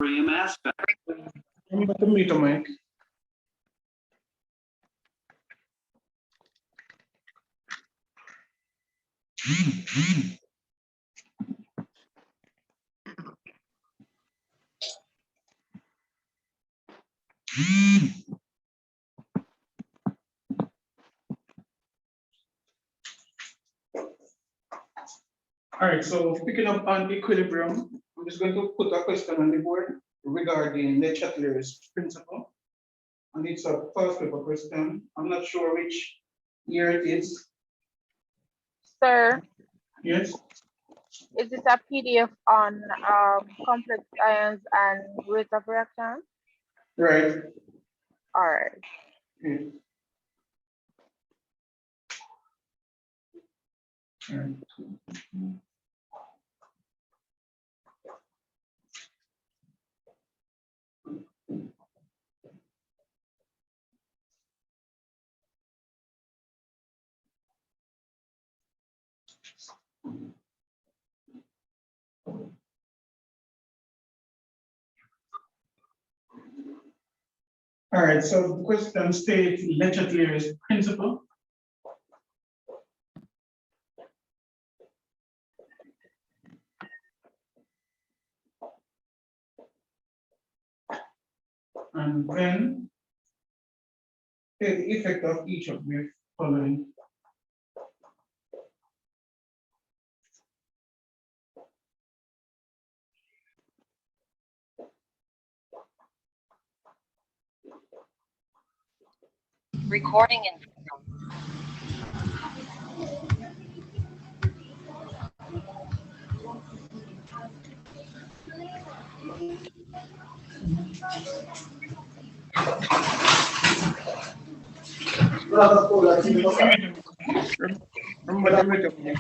aspect. Remember to mute the mic. All right, so picking up on equilibrium, I'm just going to put a question on the board regarding the Chatler's principle. And it's a past paper question. I'm not sure which year it is. Sir, Yes? is this a PDF on complex ions and rate of reaction? Right. All right. Yeah. All right. All right, so the question states Le Chatelier's principle. And then take the effect of each of the following. Recording in Remember to mute the mic.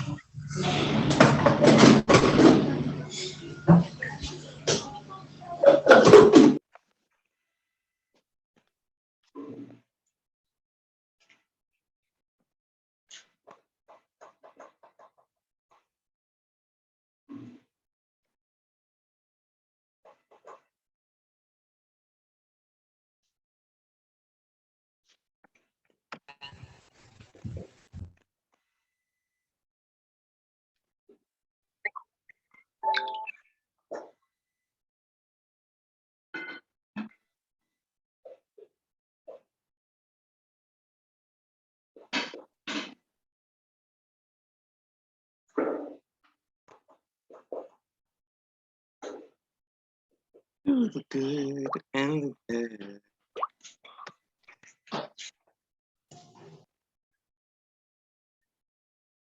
Do the good and the bad.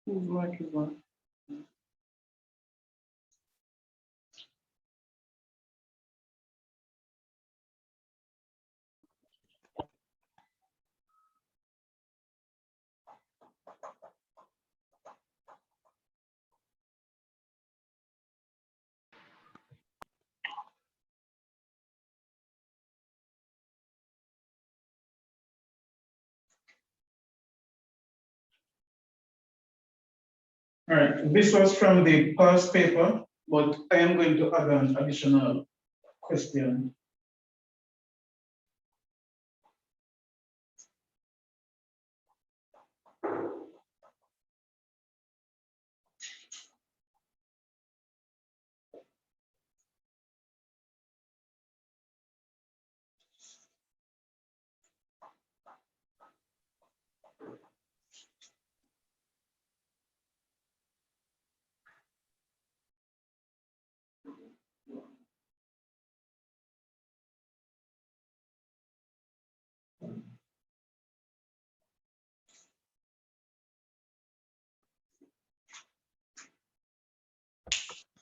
Whose mic is on? All right, this was from the past paper, but I am going to add an additional question.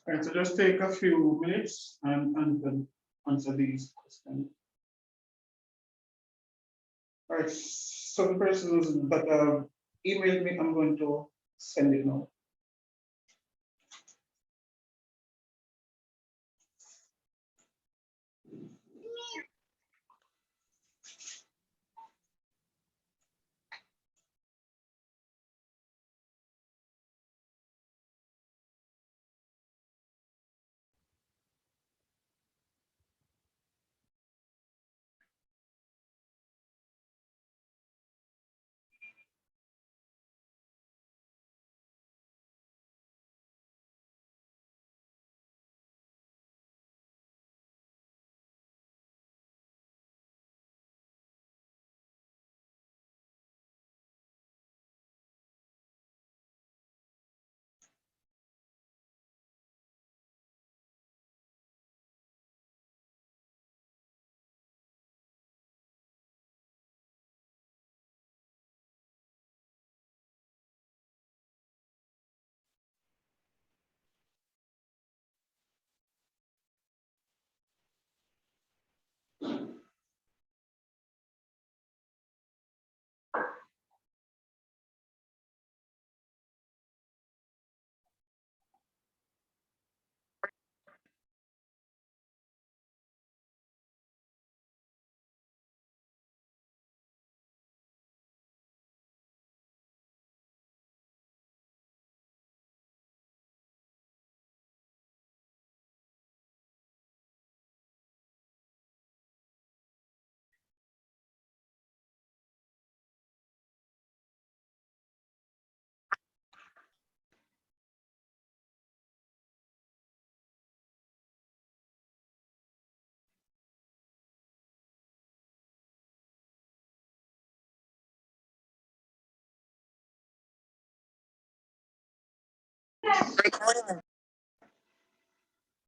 All right, so just take a few minutes and answer these questions. All right, so the persons that emailed me, I'm going to send it now.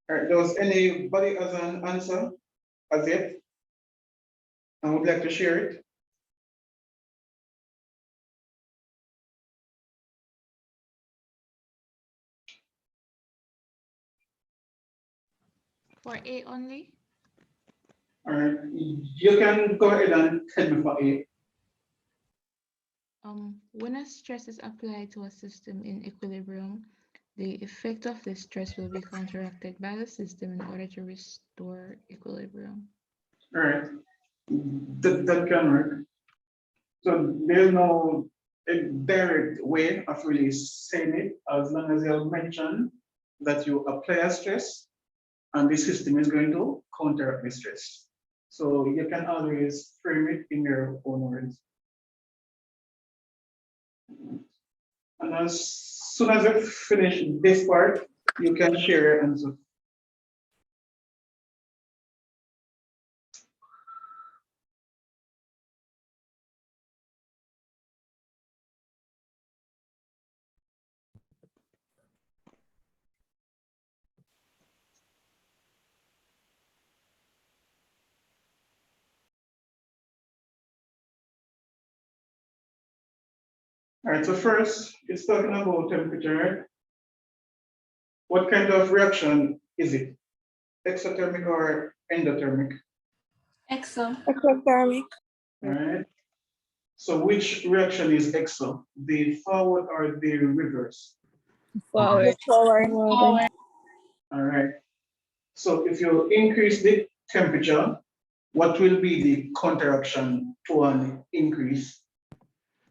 All right, does anybody has an answer as yet? I would like to share it. For A only? All right, you can go ahead and tell me for A. When a stress is applied to a system in equilibrium, the effect of the stress will be counteracted by the system in order to restore equilibrium. All right, that can work. So there's no direct way of really saying it, as long as you mention that you apply a stress and the system is going to counteract the stress. So you can always frame it in your own words. And as soon as you finish this part, you can share your answer. All right, so first, it's talking about temperature, right? What kind of reaction is it? Exothermic or endothermic? Exothermic. All right. So which reaction is exo? The forward or the reverse? Forward. All right. So if you increase the temperature, what will be the counteraction to an increase?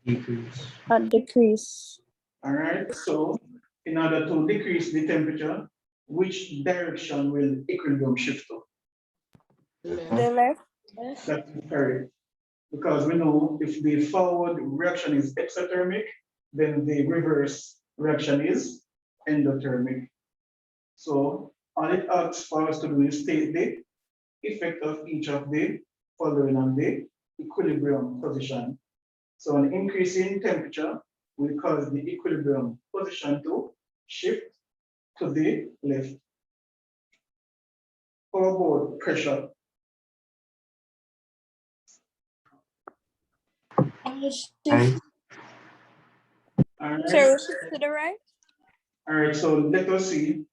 Decrease. A decrease. All right. So in order to decrease the temperature, which direction will equilibrium shift to? The left. That's correct. Because we know if the forward reaction is exothermic, then the reverse reaction is endothermic. So all it asks for us to do is state the effect of each of the following on the equilibrium position. So an increase in temperature will cause the equilibrium position to shift to the left. How about pressure? Right. All right. So shift to the right. All right, so let us see.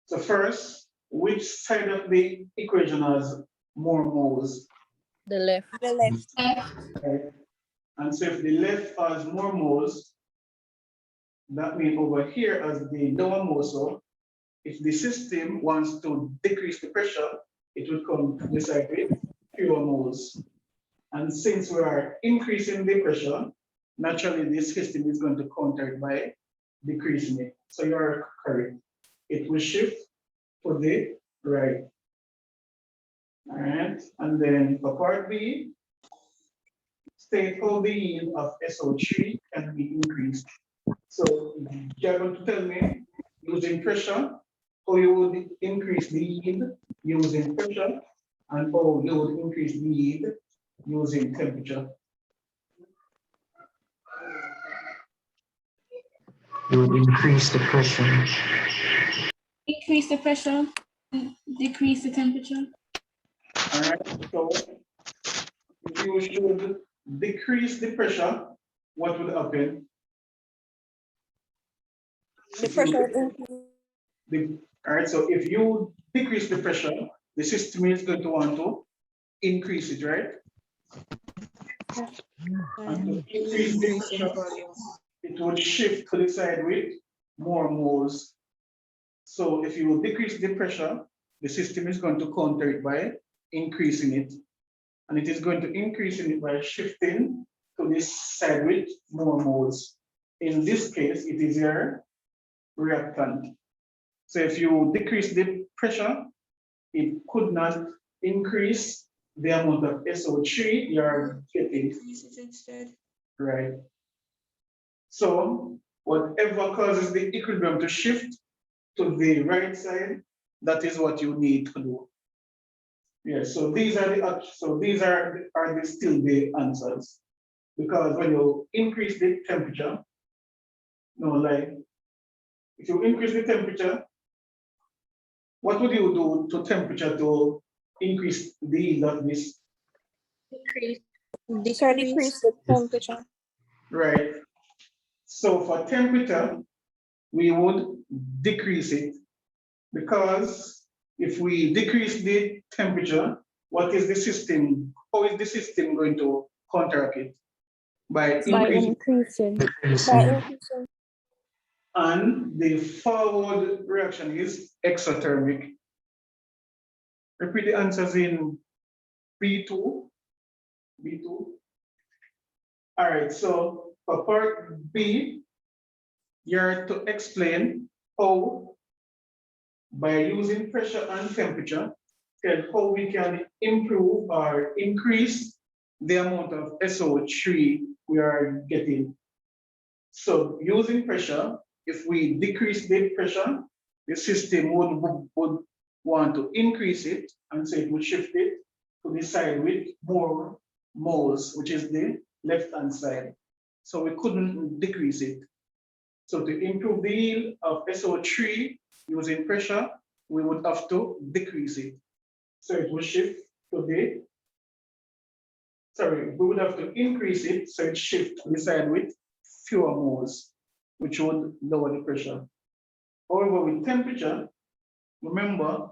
So first, which side of the equation has more moles? The left. The left. Right? And so if the left has more moles, that means over here as the lowermost. So if the system wants to decrease the pressure, it would come to the side with fewer moles. And since we are increasing the pressure, naturally this system is going to counter it by decreasing it. So you're correct. It will shift to the right. All right, and then for part B, state how the yield of SO3 can be increased. So you're going to tell me using pressure, how you would increase the yield using pressure, and how you would increase the yield using temperature. You would increase the pressure. Increase the pressure, decrease the temperature. All right, so if you should decrease the pressure, what would happen? The pressure increase. All right, so if you decrease the pressure, the system is going to want to increase it, right? And to increase the pressure, it would shift to the side with more moles. So if you decrease the pressure, the system is going to counter it by increasing it. And it is going to increase it by shifting to this side with more moles. In this case, it is your reactant. So if you decrease the pressure, it could not increase the amount of SO3 you're getting. Increases instead. Right. So whatever causes the equilibrium to shift to the right side, that is what you need to do. Yeah, so these are still the answers. Because when you increase the temperature, no, like if you increase the temperature, what would you do to temperature to increase the yield of this? Decrease the temperature. Right. So for temperature, we would decrease it, because if we decrease the temperature, what is the system? How is the system going to counteract it? By increasing. And the forward reaction is exothermic. Repeat the answers in B2. B2. All right, so for part B, you're to explain how, by using pressure and temperature, and how we can improve or increase the amount of SO3 we are getting. So using pressure, if we decrease the pressure, the system would want to increase it, and so it would shift it to the side with more moles, which is the left-hand side. So we couldn't decrease it. So to improve the yield of SO3 using pressure, we would have to decrease it. So it will shift to the, we would have to increase it, so it shifts to the side with fewer moles, which would lower the pressure. However, with temperature, remember,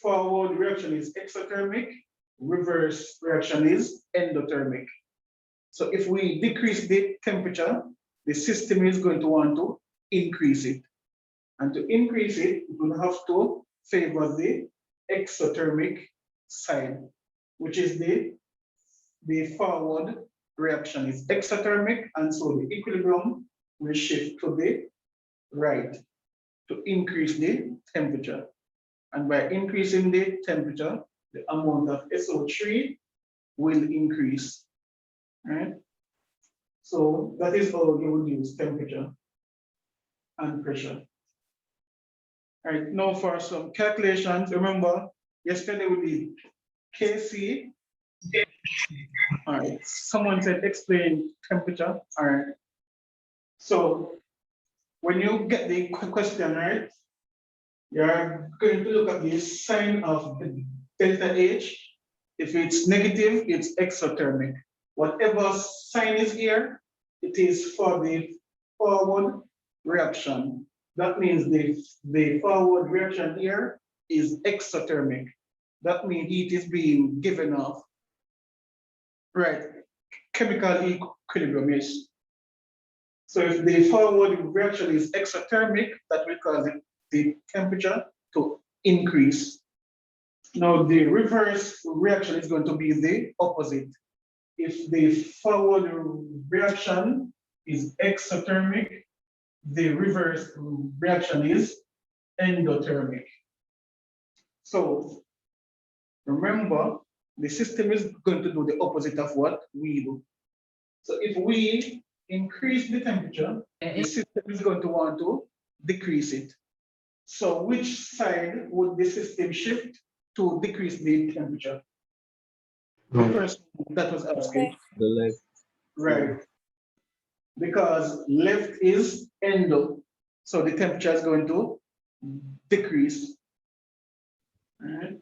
forward reaction is exothermic, reverse reaction is endothermic. So if we decrease the temperature, the system is going to want to increase it. And to increase it, it will have to favor the exothermic side, which is the forward reaction is exothermic, and so the equilibrium will shift to the right to increase the temperature. And by increasing the temperature, the amount of SO3 will increase. Right? So that is how you would use temperature and pressure. All right, now for some calculations, remember, yesterday we did Kc. All right, someone said explain temperature. All right. So when you get the question, right, you're going to look at the sign of delta H. If it's negative, it's exothermic. Whatever sign is here, it is for the forward reaction. That means the forward reaction here is exothermic. That means heat is being given off. Right, chemical equilibrium, yes. So if the forward reaction is exothermic, that will cause the temperature to increase. Now the reverse reaction is going to be the opposite. If the forward reaction is exothermic, the reverse reaction is endothermic. So remember, the system is going to do the opposite of what we do. So if we increase the temperature, the system is going to want to decrease it. So which side would the system shift to decrease the temperature? The first that was asking. The left. Right. Because left is endo, so the temperature is going to decrease. All right.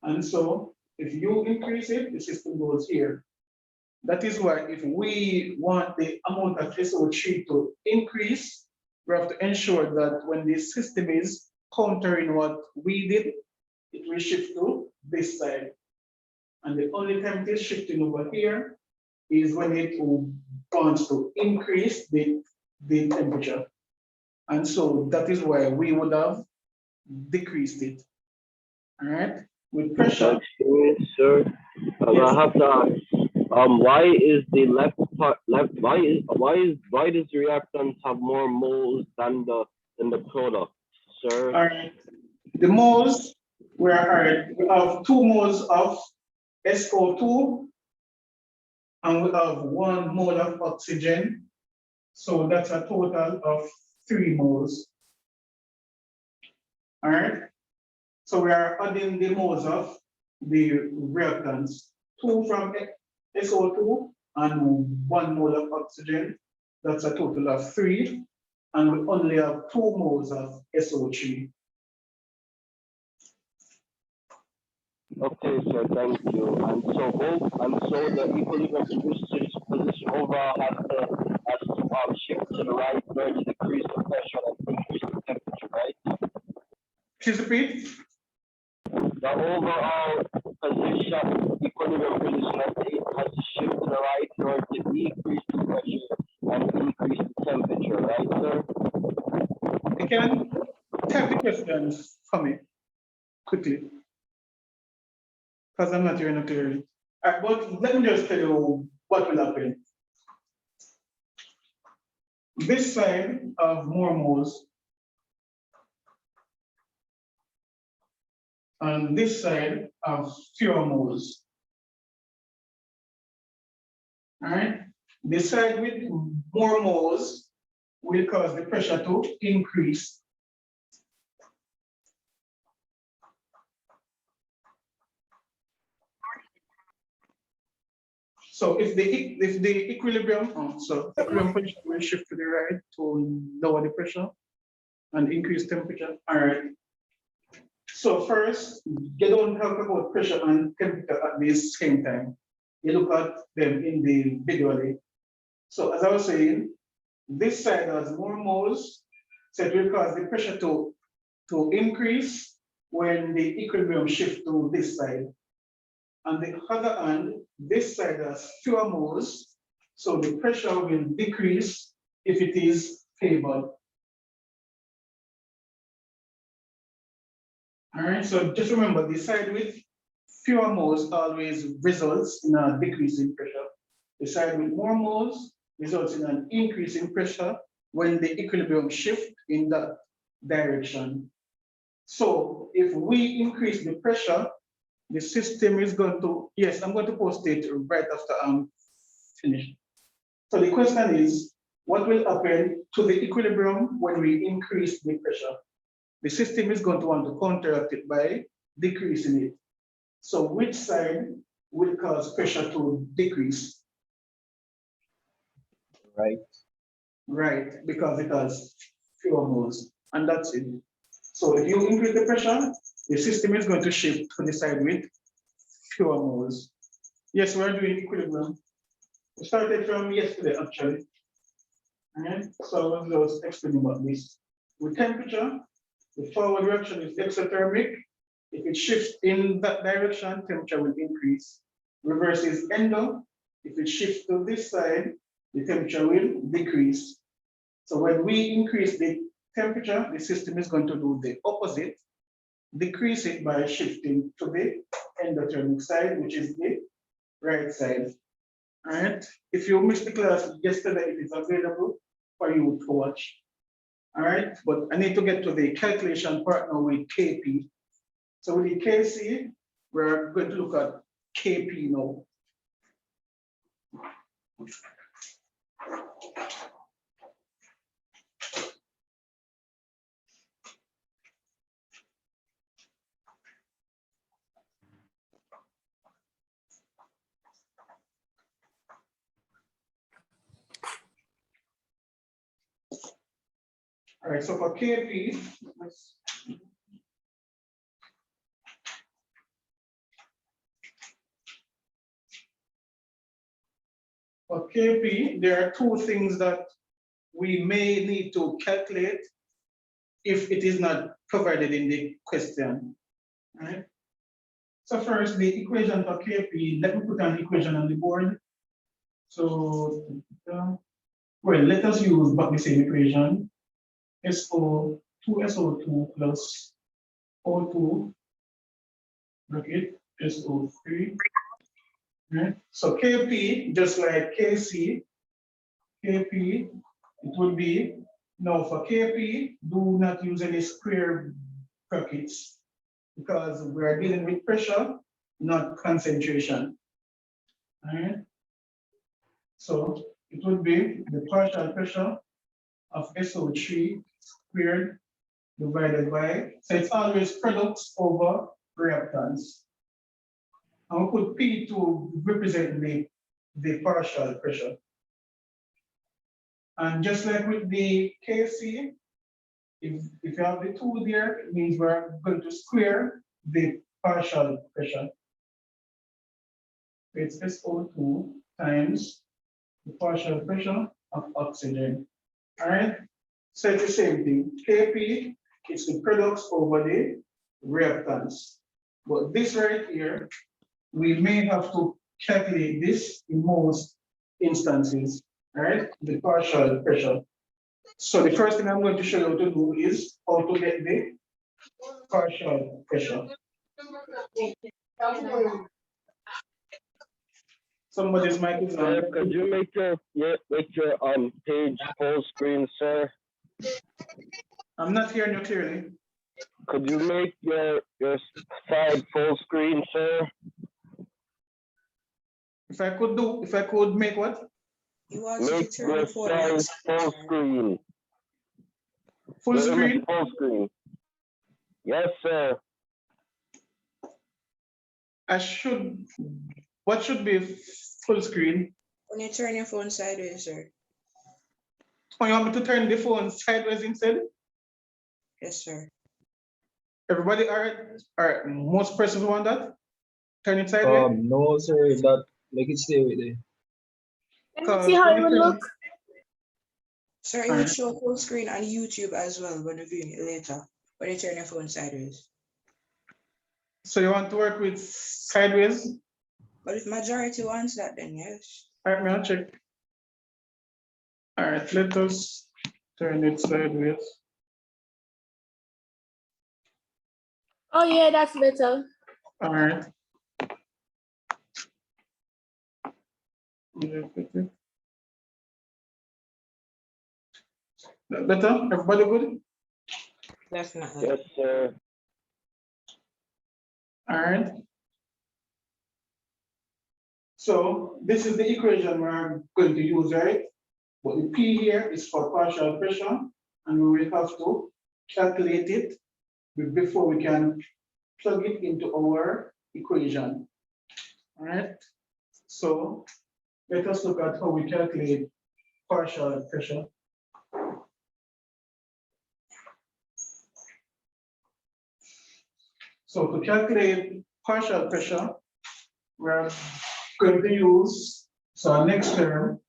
And so if you increase it, the system goes here. That is why if we want the amount of SO3 to increase, we have to ensure that when the system is countering what we did, it will shift to this side. And the only time it is shifting over here is when it wants to increase the temperature. And so that is why we would have decreased it. All right, with pressure. Sir, I have to ask, why is the left part left? Why does reactants have more moles than the product, sir? All right, the moles we have 2 moles of SO2, and we have 1 mole of oxygen. So that's a total of 3 moles. All right. So we are adding the moles of the reactants, 2 from SO2 and 1 mole of oxygen. That's a total of 3. and we only have 2 moles of SO3. Okay, sir, thank you. And so the equilibrium position overall has to shift to the right in order to decrease the pressure and increase the temperature, right? Please repeat. The overall position, equilibrium position has to shift to the right in order to decrease the pressure and increase the temperature, right, sir? You can type the questions for me quickly, because I'm not hearing it clearly. All right, but let me just tell you what will happen. This side of more moles, and this side of fewer moles. All right, the side with more moles will cause the pressure to increase. So if the equilibrium, so equilibrium position will shift to the right to lower the pressure and increase temperature. All right. So first, you don't talk about pressure and temperature at the same time. You look at them individually. So as I was saying, this side has more moles, so it will cause the pressure to increase when the equilibrium shifts to this side. On the other hand, this side has fewer moles, so the pressure will decrease if it is favored. All right, so just remember the side with fewer moles always results in a decrease in pressure. The side with more moles results in an increase in pressure when the equilibrium shift in that direction. So if we increase the pressure, the system is going to, yes, I'm going to post it right after I'm finished. So the question is, what will happen to the equilibrium when we increase the pressure? The system is going to want to counteract it by decreasing it. So which side will cause pressure to decrease? Right. Right, because it has fewer moles, and that's it. So if you increase the pressure, the system is going to shift to the side with fewer moles. Yes, we're doing equilibrium. We started from yesterday, actually. And so I was explaining about this. With temperature, the forward reaction is exothermic. If it shifts in that direction, temperature will increase. Reverse is endo. If it shifts to this side, the temperature will decrease. So when we increase the temperature, the system is going to do the opposite, decrease it by shifting to the endothermic side, which is the right side. All right. If you missed the class yesterday, it is available for you to watch. All right. But I need to get to the calculation part now with KP. So with the KC, we're going to look at KP now. All right, so for KP, there are two things that we may need to calculate if it is not provided in the question. All right. So first, the equation for KP, let me put an equation on the board. So, well, let us use but the same equation. SO2 plus O2 bracket SO3. Right? So KP, just like KC, KP, it would be, now for KP, do not use any square brackets because we are dealing with pressure, not concentration. All right? So it would be the partial pressure of SO3 squared divided by, so it's always products over reactants. And we put P to represent the partial pressure. And just like with the KC, if you have the 2 there, it means we're going to square the partial pressure. It's SO2 times the partial pressure of oxygen. All right? So it's the same thing. Kp is the products over the reactants. But this right here, we may have to calculate this in most instances, all right? The partial pressure. So the first thing I'm going to show you how to do is how to get the partial pressure. Somebody's mic is Sir, on. could you make your page full screen, sir? I'm not hearing you clearly. Could you make your side full screen, sir? If I could make what? You want to Make turn your the phone side next to full the screen. Full Your image screen? full screen. Yes, sir. What should be full screen? When you turn your phone sideways, sir. Oh, you want me to turn the phone sideways instead? Yes, sir. Everybody, all right? All right, most persons want that? Turn it sideways? No, sir, that make it stay with it. Let me see how it will look. Sir, it will show full screen on YouTube as well when you're viewing it later, when you turn your phone sideways. So you want to work with sideways? But if majority wants that, then yes. All right, I'll check. All right, let us turn it sideways. Oh yeah, that's better. All right. Better? Everybody good? Definitely. Yes, sir. All right. So this is the equation we're going to use, right? But the P here is for partial pressure, and we will have to calculate it before we can plug it into our equation. All right. So let us look at how we calculate partial pressure. So to calculate partial pressure, we're going to use, so our next term,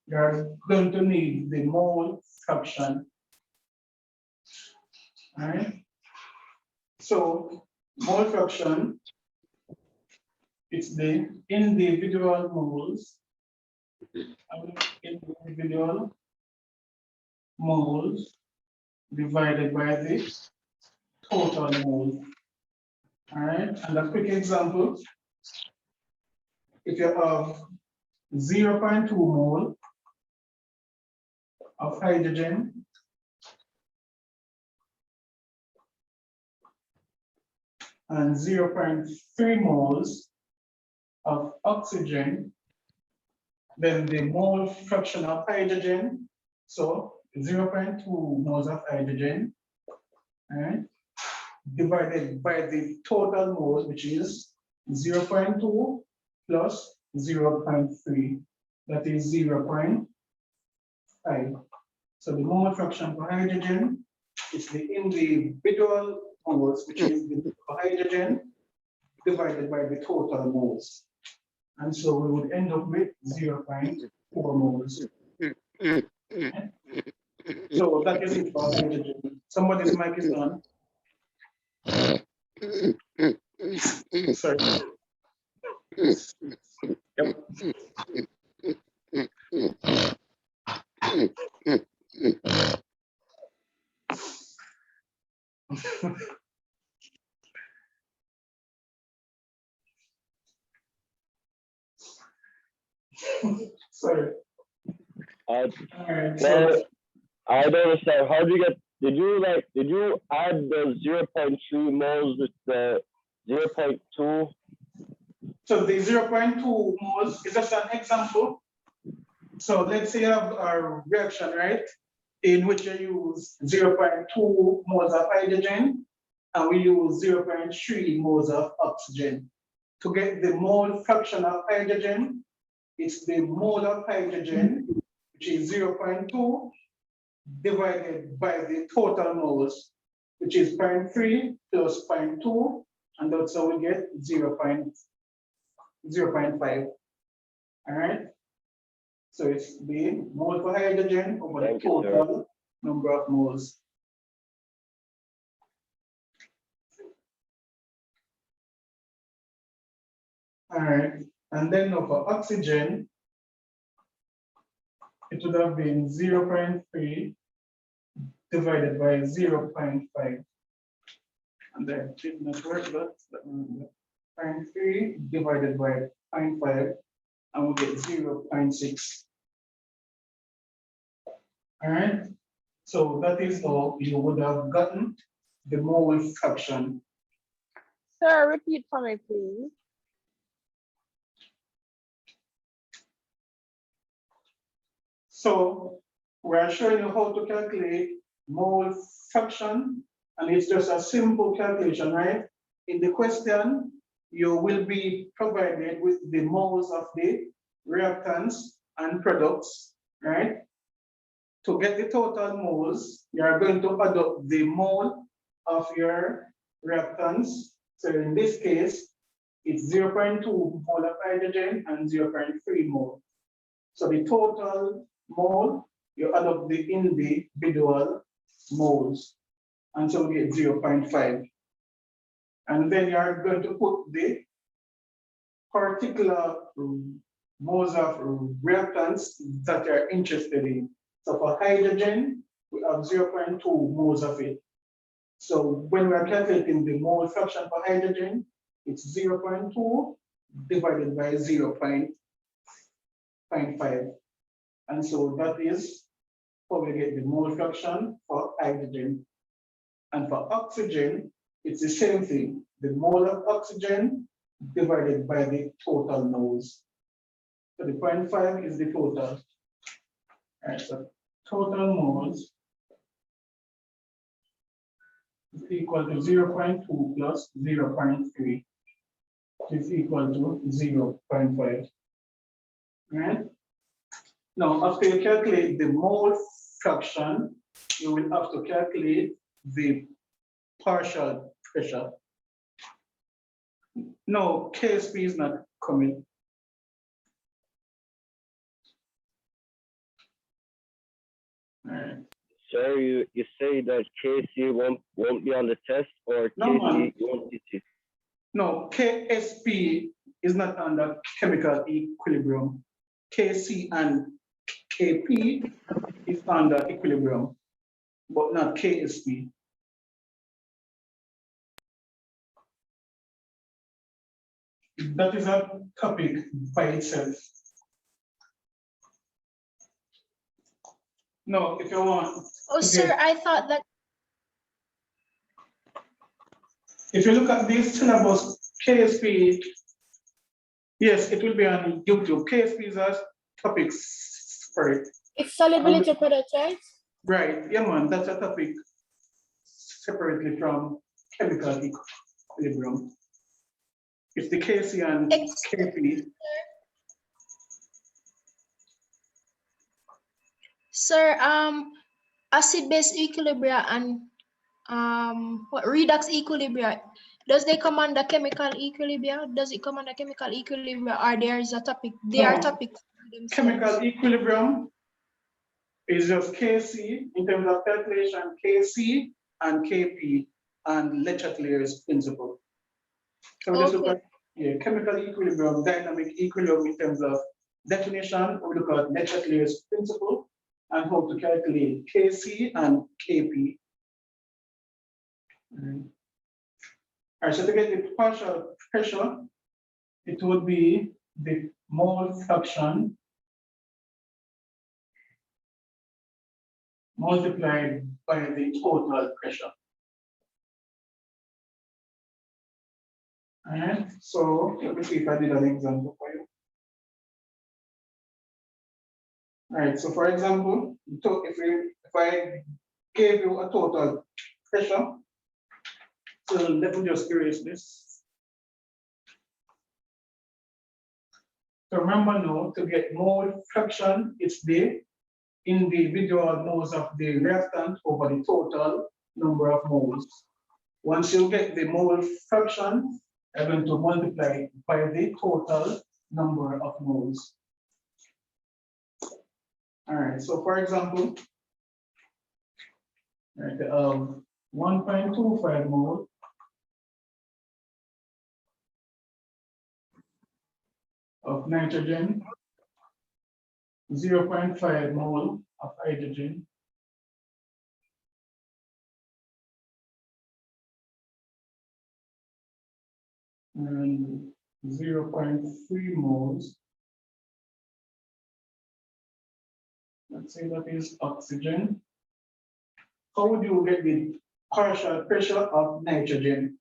you're going to need the mole fraction. All right. So mole fraction, it's the individual moles, divided by the total moles. All right, and a quick example, if you have 0.2 mole of hydrogen and 0.3 moles of oxygen, then the mole fraction of hydrogen, so 0.2 moles of hydrogen, right, divided by the total moles, which is 0.2 plus 0.3, that is 0.5. So the mole fraction for hydrogen is the individual moles, which is the hydrogen divided by the total moles. And so we would end up with 0.4 moles. So that is it for hydrogen. Somebody's mic is on. Sorry. Yep. Sorry. All right, so I don't understand. How do you get? Did you add the 0.3 moles with the 0.2? So the 0.2 moles is just an example. So let's say you have a reaction, right, in which you use 0.2 moles of hydrogen, and we use 0.3 moles of oxygen. To get the mole fraction of hydrogen, it's the mole of hydrogen, which is 0.2 divided by the total moles, which is 0.3 plus 0.2, and that's how we get 0.5. All right. So it's the mole for hydrogen over the Thank you, sir. total number of moles. All right. And then now for oxygen, it would have been 0.3 divided by 0.5. And that did not work, but 0.3 divided by 0.5, and we get 0.6. All right. So that is how you would have gotten the mole fraction. Sir, repeat for me, please. So we're showing you how to calculate mole fraction, and it's just a simple calculation, right? In the question, you will be provided with the moles of the reactants and products, right? To get the total moles, you are going to add up the mole of your reactants. So in this case, it's 0.2 mole of hydrogen and 0.3 mole. So the total mole, you add up the individual moles, and so we get 0.5. And then you are going to put the particular moles of reactants that you are interested in. So for hydrogen, we have 0.2 moles of it. So when we are calculating the mole fraction for hydrogen, it's 0.2 divided by 0.5. And so that is how we get the mole fraction for hydrogen. And for oxygen, it's the same thing. The mole of oxygen divided by the total moles. So the 0.5 is the total. All right, so total moles is equal to 0.2 plus 0.3, which is equal to 0.5. Right? Now, after you calculate the mole fraction, you will have to calculate the partial pressure. No, KSP is not coming. All right. Sir, you say that KC won't be on the test, or No, KC man. you won't teach it? No, KSP is not under chemical equilibrium. KC and KP is under equilibrium, but not KSP. That is a topic by itself. No, if you want. Oh, sir, I thought that. If you look at this syllabus, KSP, yes, it will be on YouTube. KSP is a topic for it. It's solubility products, right? Right, yeah, man, that's a topic separately from chemical equilibrium. It's the KC and KP. Sir, acid-base equilibria and what redox equilibria, does they come under chemical equilibria? Does it come under chemical equilibria, or there is a topic? They are topics themselves? Chemical equilibrium is just KC in terms of calculation, KC and KP and Le Chatelier's principle. So we just look at chemical equilibrium, dynamic equilibrium in terms of definition. We look at Le Chatelier's principle and how to calculate KC and KP. All right, so to get the partial pressure, it would be the mole fraction multiplied by the total pressure. All right, so let me see if I did an example for you. All right, so for example, if I gave you a total pressure, so let me just erase this. So remember now, to get mole fraction, it's the individual moles of the reactant over the total number of moles. Once you get the mole fraction, you're going to multiply it by the total number of moles. All right, so for example, right, 1.25 mole of nitrogen, 0.5 mole of hydrogen, and 0.3 moles. Let's say that is oxygen. How would you get the partial pressure of nitrogen?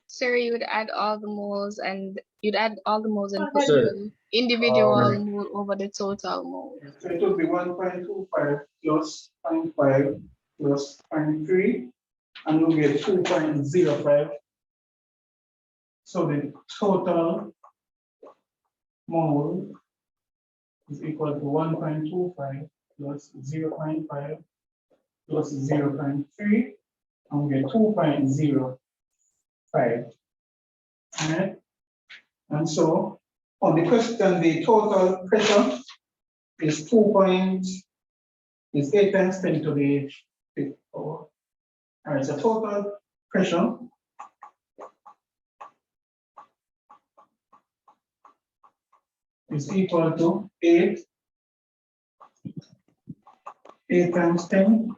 Sir, you'd add all the moles and put Sir. the individual Um, mole over the total mole. So it would be 1.25 plus 0.5 plus 0.3, and you'll get 2.05. So the total mole is equal to 1.25 plus 0.5 plus 0.3, and we get 2.05. Right? And so on the question, the total pressure is 8 times 10 to the 5th power. All right, so total pressure is equal to 8 times 10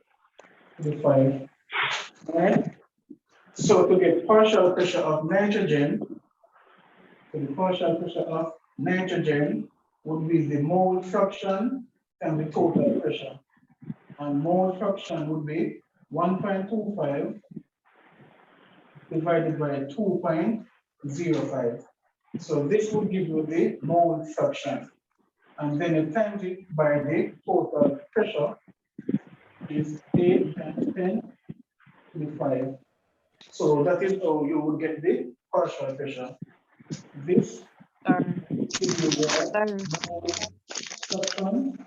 to the 5. All right. So to get partial pressure of nitrogen, the partial pressure of nitrogen would be the mole fraction and the total pressure. And mole fraction would be 1.25 divided by 2.05. So this would give you the mole fraction. And then you times it by the total pressure is 8 times 10 to the 5. So that is how you would get the partial pressure. This gives you the mole fraction,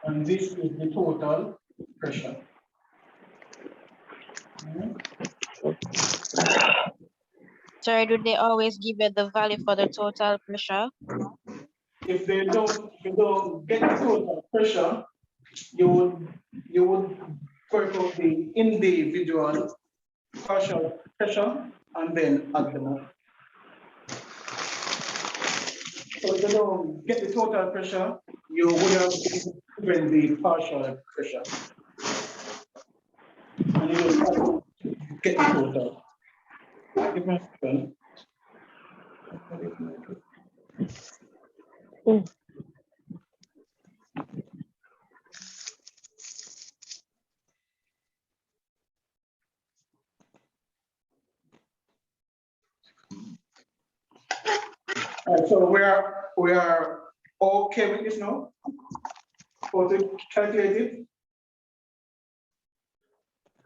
and this is the total pressure. Sir, do they always give you the value for the total pressure? If you don't get the total pressure, you would work out the individual partial pressure and then add them up. So if you don't get the total pressure, you would have given the partial pressure. And you will get the total. Give me a second. So we are okay with this now? For to calculate it?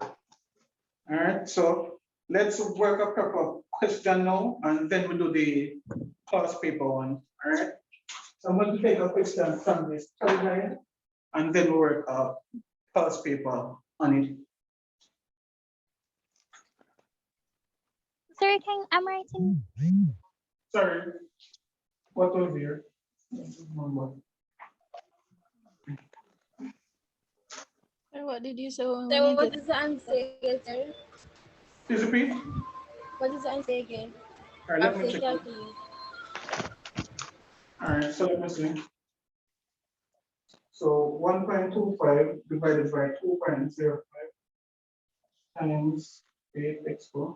All right, so let's work a proper question now, and then we'll do the class paper one. All right. So I'm going to take a question from this guide, and then we'll work a class paper on it. Sir, I'm writing. Sorry, what was here? What did you say? When So you what get is the answer again, sir? Please repeat. What is the answer again? All right, let me After check. calculate. All right, so let me see. So 1.25 divided by 2.05 times 8 x4.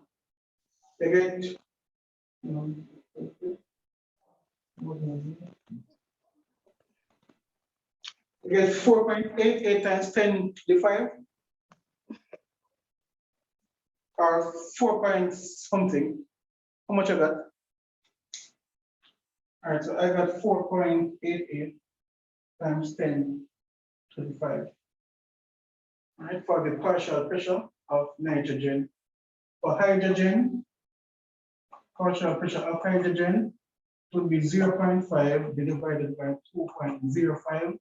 They get you get 4.88 times 10 to the 5, or 4 point something. How much I got? All right, so I got 4.88 times 10 to the 5. All right, for the partial pressure of nitrogen. For hydrogen, partial pressure of hydrogen would be 0.5 divided by 2.05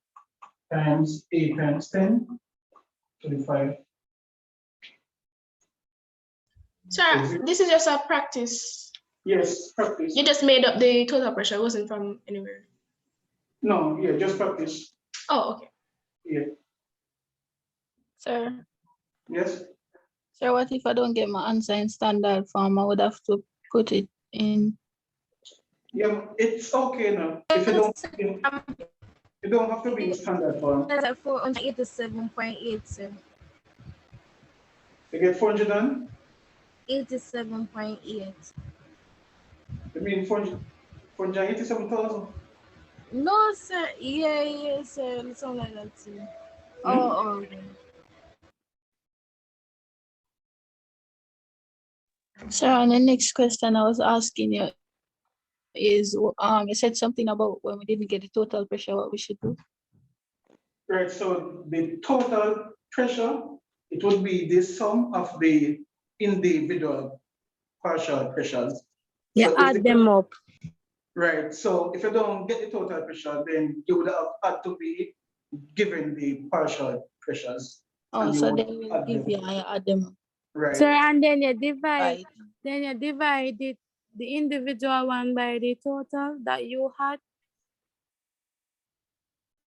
times 8 times 10 to the 5. Sir, this is just a practice. Yes, practice. You just made up the total pressure, it wasn't from anywhere. No, yeah, just practice. Oh, okay. Yeah. Sir, Yes. sir, what if I don't get my answer in standard form? I would have to put it in. Yeah, it's okay now. If you don't have to be in standard form. That's at 487.8, sir. You get 400 done? 87.8. You mean 487,000? No, sir. Yeah, sir. Something like that, sir. Oh. Sir, and the next question I was asking you is, you said something about when we didn't get the total pressure, what we should do. Right, so the total pressure, it would be the sum of the individual partial pressures. Yeah, So add them up. Right, so if you don't get the total pressure, then you would have had to be given the partial pressures. Oh, and you so would they will add give them. you, I add them up. Right. So and then you divide, Right. it, the individual one by the total that you had.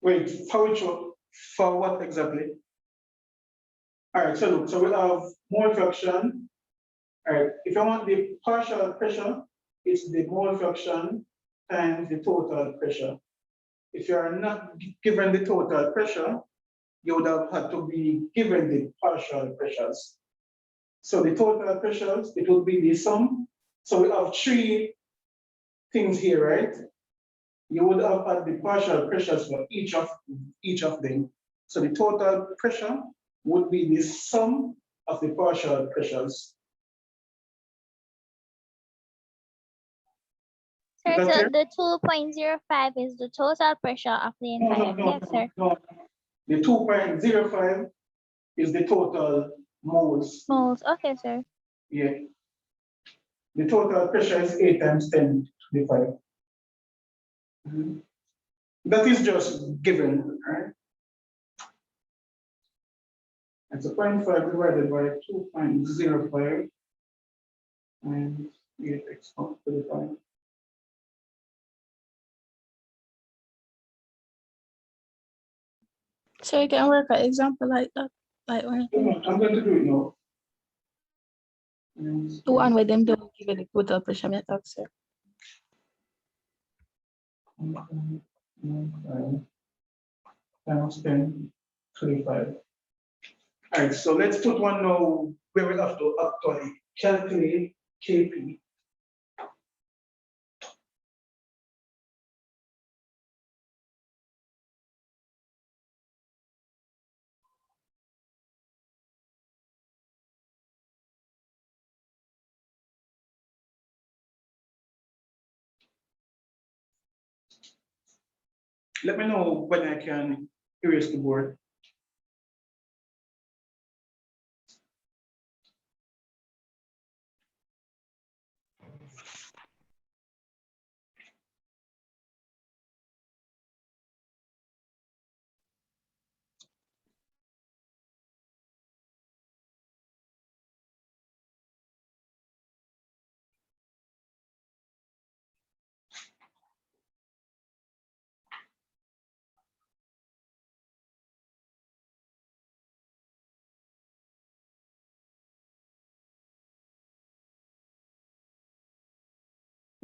Wait, for what exactly? All right, so look, so we have mole fraction. All right, if you want the partial pressure, it's the mole fraction times the total pressure. If you are not given the total pressure, you would have had to be given the partial pressures. So the total pressures, it would be the sum. So we have three things here, right? You would have had the partial pressures for each of them. So the total pressure would be the sum of the partial pressures. Sir, Is that so clear? the 2.05 is the total pressure of the entire. Yes, sir. No. The 2.05 is the total moles. Moles. Okay, sir. Yeah. The total pressure is 8 times 10 to the 5. That is just given, right? It's a 0.5 divided by 2.05 and 8x to the 5. So you can work an example like that, like when I'm going to do it now. the one where them don't give you the total pressure method, sir. Times 10 to the 5. All right, so let's put one now where we have to actually calculate KP. Let me know when I can erase the board.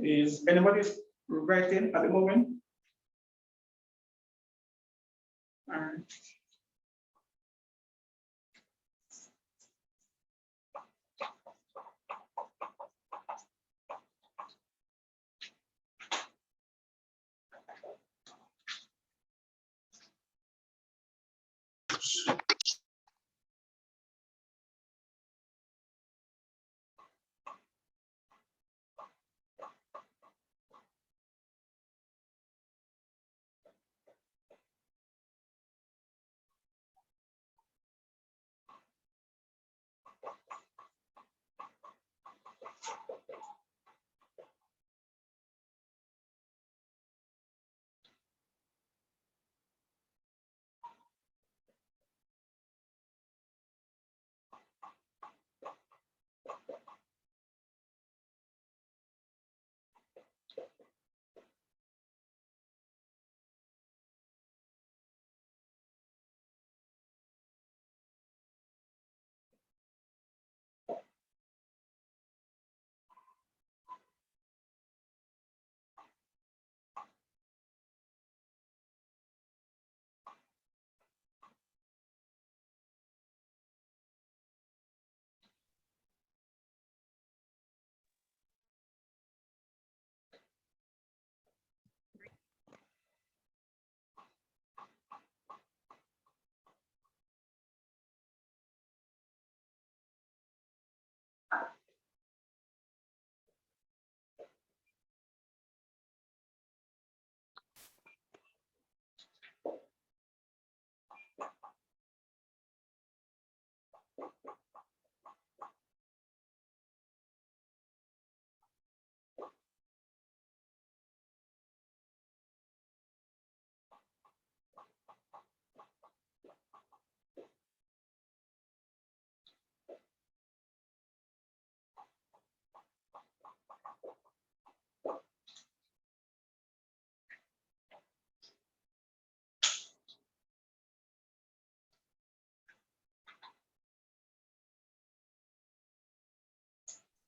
Is anybody writing at the moment? All right.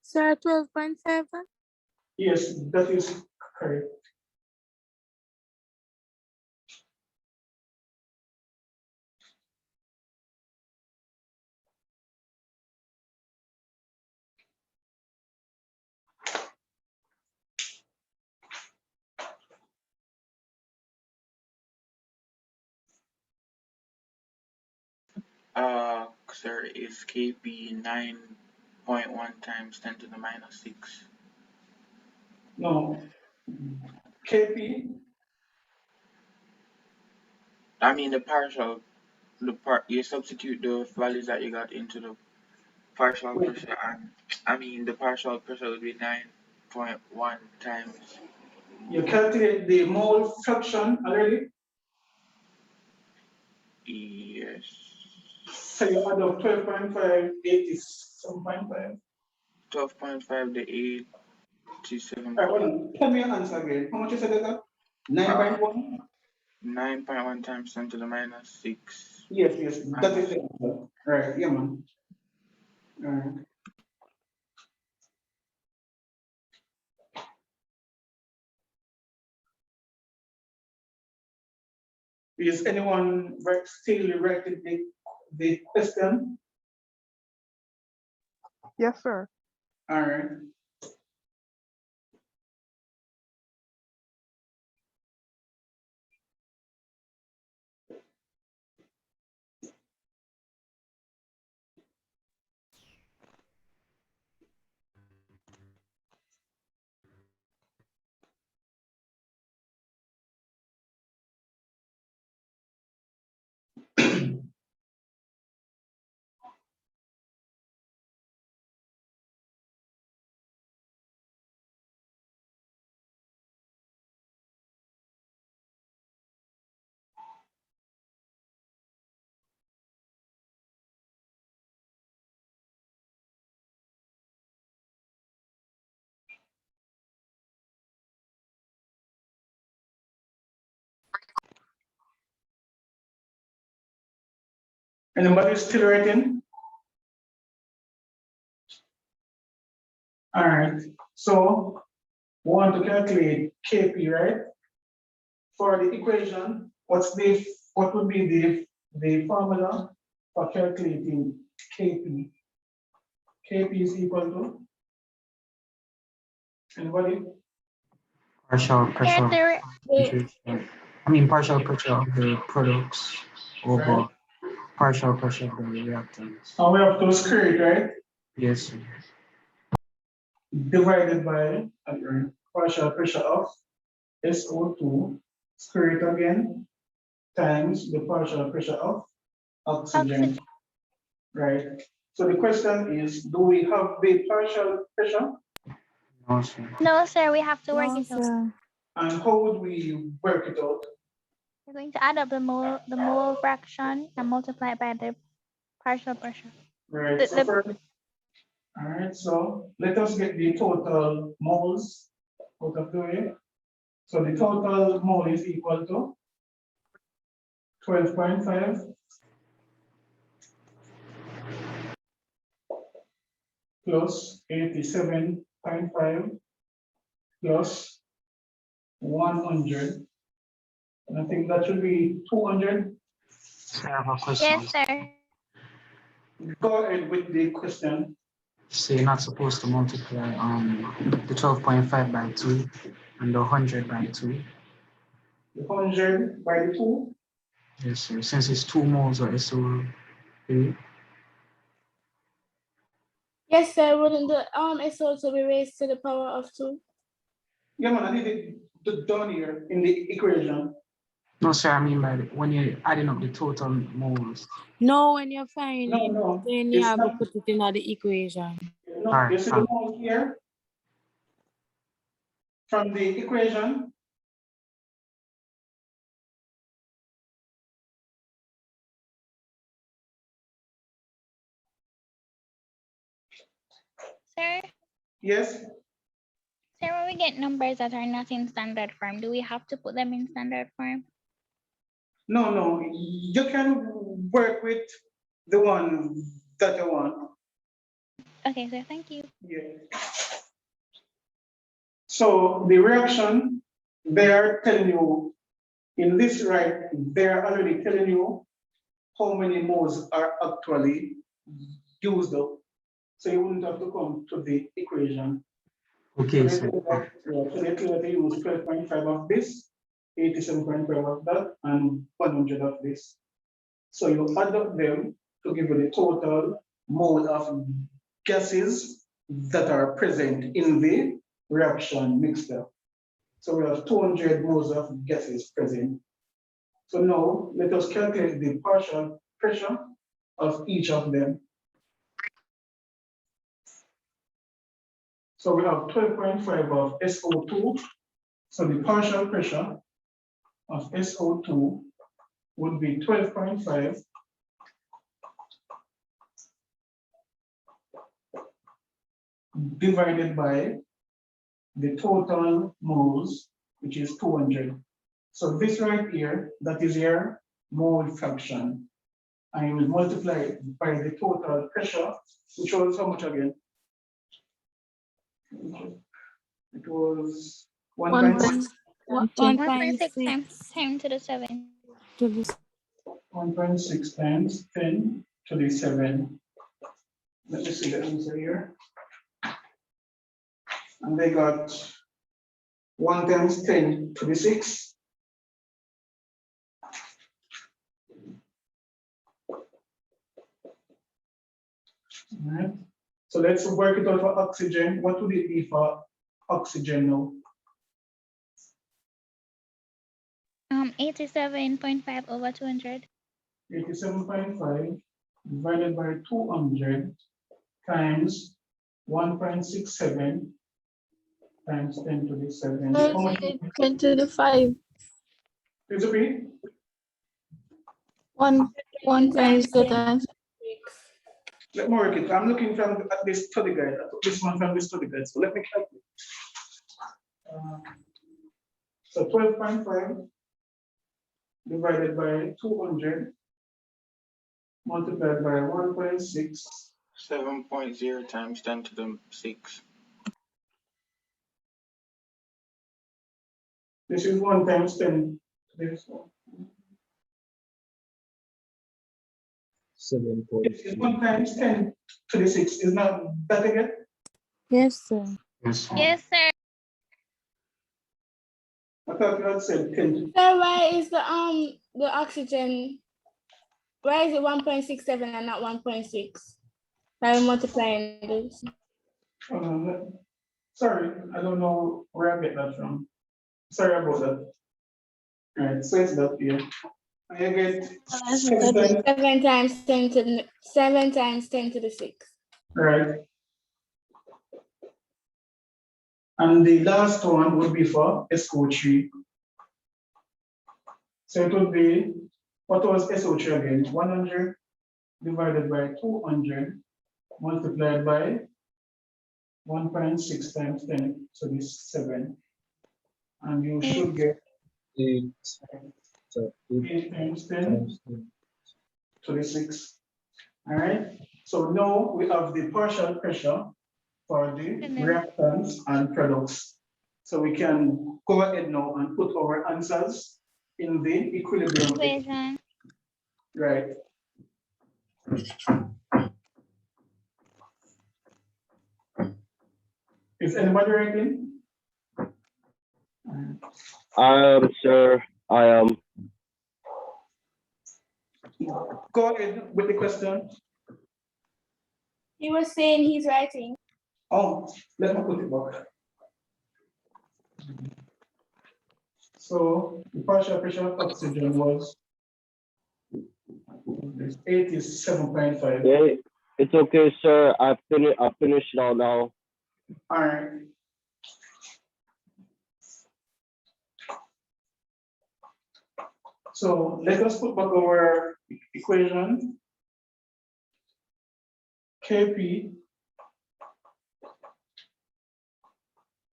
Sir, 12.7? Yes, that is correct. Sir, is KP 9.1 times 10 to the minus 6? No. KP, I mean the partial, you substitute the values that you got into the partial wait, pressure, and I mean the partial pressure would be 9.1 times. you calculate the mole fraction already? Yes. So you add up 12.5, 87.5. 12.5 to 87. Hold on. Tell me your answer again. How much you said that? 9.1? 9.1 times 10 to the minus 6. Yes, that is the answer. Right, yeah, man. All right. Is anyone still writing the question? Yes, sir. All right. Anybody still writing? All right. So we want to calculate KP, right? For the equation, what would be the formula for calculating KP? KP is equal to anybody? Partial pressure. Yes, sir. I mean, partial pressure of the products over Right. partial pressure of the reactants. And we have to square it, right? Yes, sir. Divided by partial pressure of SO2, square it again, times the partial pressure of oxygen. Right. So the question is, do we have the partial pressure? No, sir. No, sir, we have to work No, it out. sir. And how would we work it out? We're going to add up the mole fraction and multiply it by the partial pressure. Right. The- So the- first, all right. So let us get the total moles out of the way. So the total mole is equal to 12.5 plus 87.5 plus 100. And I think that should be 200. I have a question. Yes, sir. Go ahead with the question. So you're not supposed to multiply the 12.5 by 2 and the 100 by 2. The 100 by the 2. Yes, sir. Since it's 2 moles of SO3. Yes, sir. Wouldn't the SO to be raised to the power of 2? Yeah, man, I did it down here in the equation. No, sir. I mean by when you're adding up the total moles. No, when you're finding, No, then you it's have to not. put it in the equation. No, All right, you see the mole here from the equation. Sir, Yes. sir, when we get numbers that are not in standard form, do we have to put them in standard form? No, you can work with the one that you want. Okay, sir, thank you. Yeah. So the reaction, they are telling you in this, right, they are already telling you how many moles are actually used up. So you wouldn't have to come to the equation. Okay, So so they tell you to use 12.5 of this, 87.5 of that, and 100 of this. So you add up them to give you the total mole of gases that are present in the reaction mixture. So we have 200 moles of gases present. So now let us calculate the partial pressure of each of them. So we have 12.5 of SO2. So the partial pressure of SO2 would be 12.5 divided by the total moles, which is 200. So this right here, that is your mole fraction. And you will multiply it by the total pressure, which was how much again? It was 1.6. 1.6 times 10 to the 7. 1.6 times 10 to the 7. Let me see the answer here. And they got 1 times 10 to the 6. All right. So let's work it out for oxygen. What would it be for oxygen now? 87.5 over 200. 87.5 divided by 200 times 1.67 times 10 to the 7. How much? 10 to the 5. Please repeat. 1 times 2 times. Let me work it. I'm looking from at this study guide. I took this one from the study guide. So let me calculate. So 12.5 divided by 200 multiplied by 1.6. 7.0 times 10 to the 6. This is 1 times 10 to this one. 7. This is 1 times 10 to the 6. Is not that again? Yes, sir. yes, Yes, sir. I thought you had said 10. So why is the oxygen, why is it 1.67 and not 1.6? By multiplying this. Sorry, I don't know where I get that from. Sorry about that. All right, so it's that here. I get 7 times 10 to the 7 times 10 to the 6. right. And the last one would be for SO3. So it would be, what was SO3 again? 100 divided by 200 multiplied by 1.6 times 10, so this is 7. And you should get 8. 8 times 10 to the 6. All right. So now we have the partial pressure for the reactants and products. So we can go ahead now and put our answers in the equilibrium equation. Right. Is anybody writing? Sir, I am. Go ahead with the question. He was saying he's writing. Oh, let me put it back. So the partial pressure of oxygen was 87.5. Yeah, it's okay, sir. I finished it all now. All right. So let us put back our equation. Kp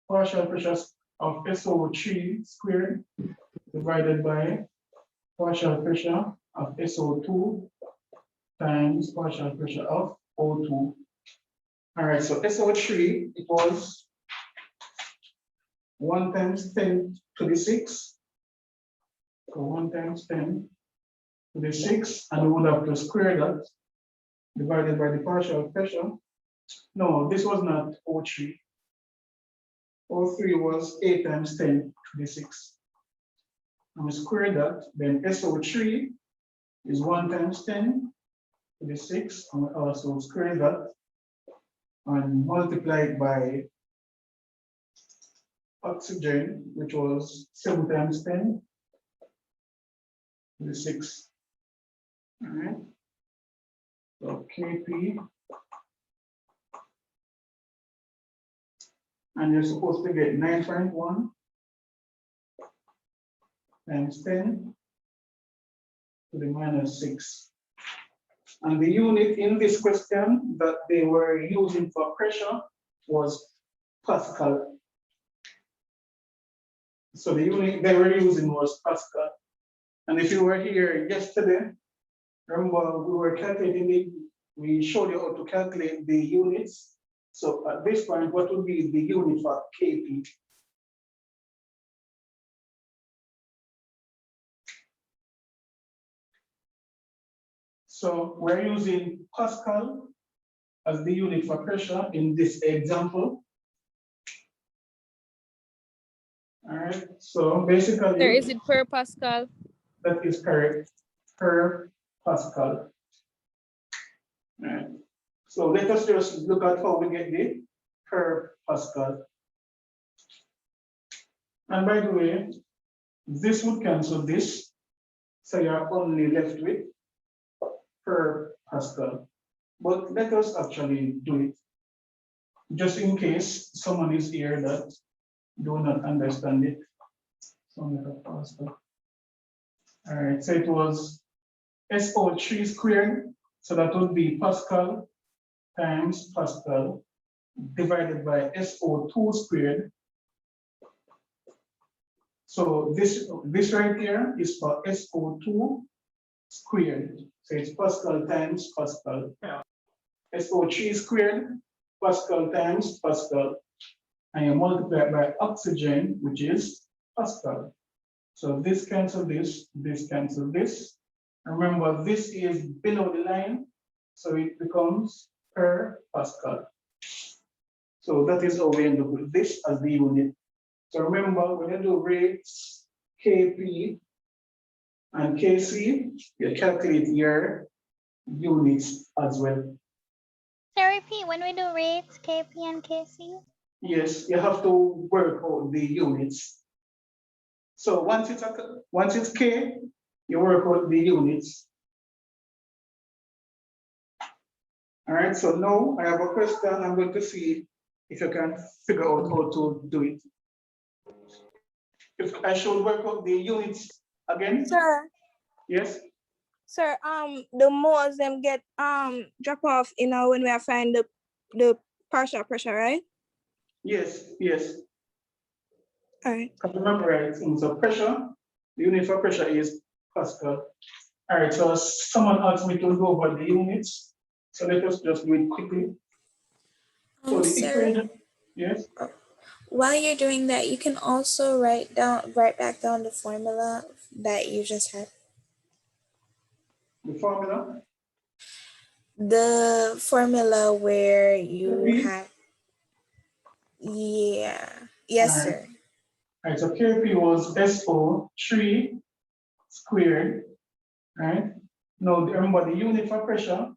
partial pressure of SO3 squared divided by partial pressure of SO2 times partial pressure of O2. All right, so SO3, it was 1 times 10 to the 6. So 1 times 10 to the 6, and we would have to square that divided by the partial pressure. No, this was not O3. O3 was 8 times 10 to the 6. And we square that, then SO3 is 1 times 10 to the 6, and we also square that and multiply it by oxygen, which was 7 times 10 to the 6. All right. So Kp, and you're supposed to get 9.1 times 10 to the minus 6. And the unit in this question that they were using for pressure was Pascal. So the unit they were using was Pascal. And if you were here yesterday, remember we were calculating we showed you how to calculate the units. So at this point, what would be the unit for Kp? So we're using Pascal as the unit for pressure in this example. All right, so basically. Sir, is it per Pascal? That is correct, per Pascal. All right, so let us just look at how we get the per Pascal. And by the way, this would cancel this, so you're only left with per Pascal. But let us actually do it, just in case someone is here that do not understand it. So let us Pascal. All right, so it was SO3 squared, so that would be Pascal times Pascal divided by SO2 squared. So this right here is for SO2 squared. So it's Pascal times Pascal. SO3 squared, Pascal times Pascal. And you multiply it by oxygen, which is Pascal. So this cancel this cancel this. Remember, this is below the line, so it becomes per Pascal. So that is how we end up with this as the unit. So remember, when you do rates, Kp and Kc, you calculate your units as well. So repeat, when we do rates, Kp and Kc? Yes, you have to work out the units. So once it's K, you work out the units. All right, so now I have a question. I'm going to see if you can figure out how to do it. If I should work out the units again. Sir. Yes. Sir, the moles them get drop off, when we are find the partial pressure, right? Yes, yes. All right. Remember, right? So pressure, the unit for pressure is Pascal. All right, so someone asked me to go over the units. So let us just do it quickly. So the Sir, equation, yes. while you're doing that, you can also write back down the formula that you just had. The formula? The formula where you have, yeah. Yes, sir. All right, so Kp was SO3 squared, right? Now remember the unit for pressure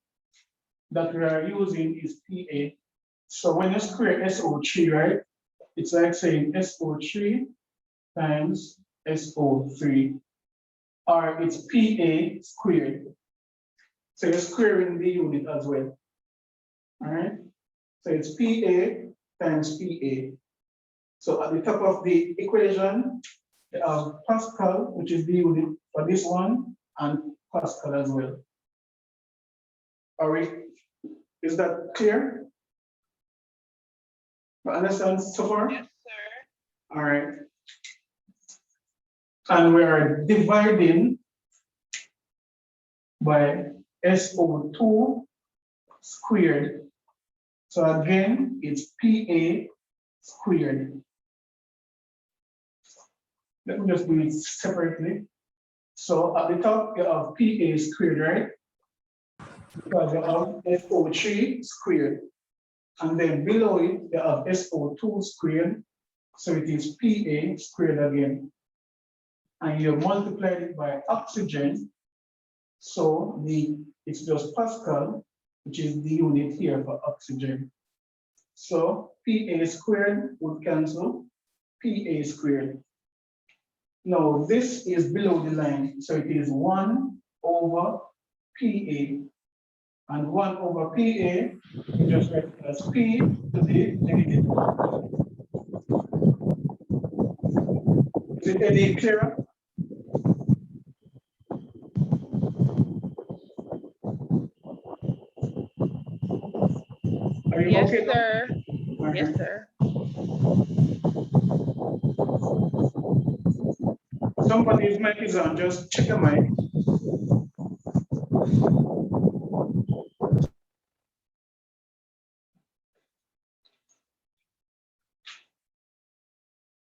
that we are using is PA. So when you square SO3, right? It's like saying SO3 times SO3, or it's PA squared. So you're squaring the unit as well. All right. So it's PA times PA. So at the top of the equation, you have Pascal, which is the unit for this one, and Pascal as well. Is that clear? You understand so far? Yes, sir. All right. And we are dividing by SO2 squared. So again, it's PA squared. Let me just do it separately. So at the top, you have PA squared, right? Because you have SO3 squared. And then below it, you have SO2 squared. So it is PA squared again. And you multiply it by oxygen. So it's just Pascal, which is the unit here for oxygen. So PA squared would cancel PA squared. Now this is below the line, so it is 1 over PA. And 1 over PA, you just write it as P to the negative 1. Is it any clearer? Are you Yes, okay now? sir. Yes, sir. Somebody's mic is on, just check your mic.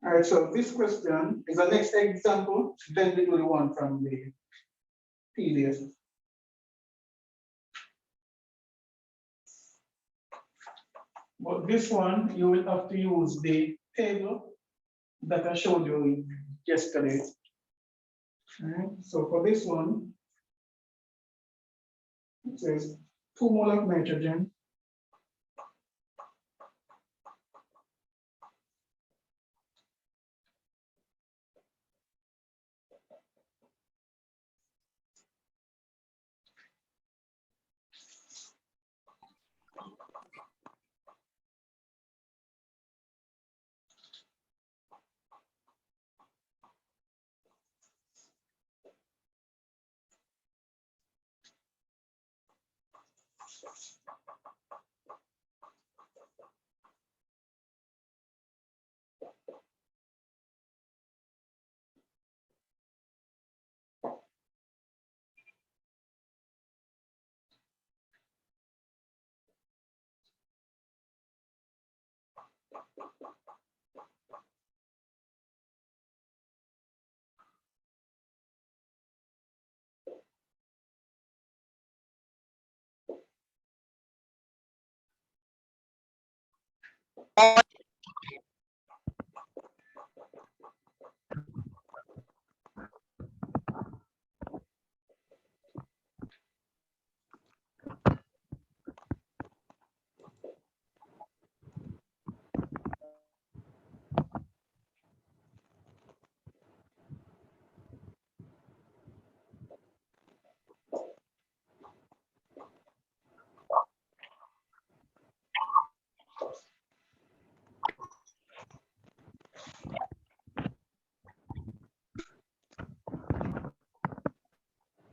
All right, so this question is the next example, then we do the one from the PDF. But this one, you will have to use the table that I showed you yesterday. All right, so for this one, it says 2 mole of nitrogen,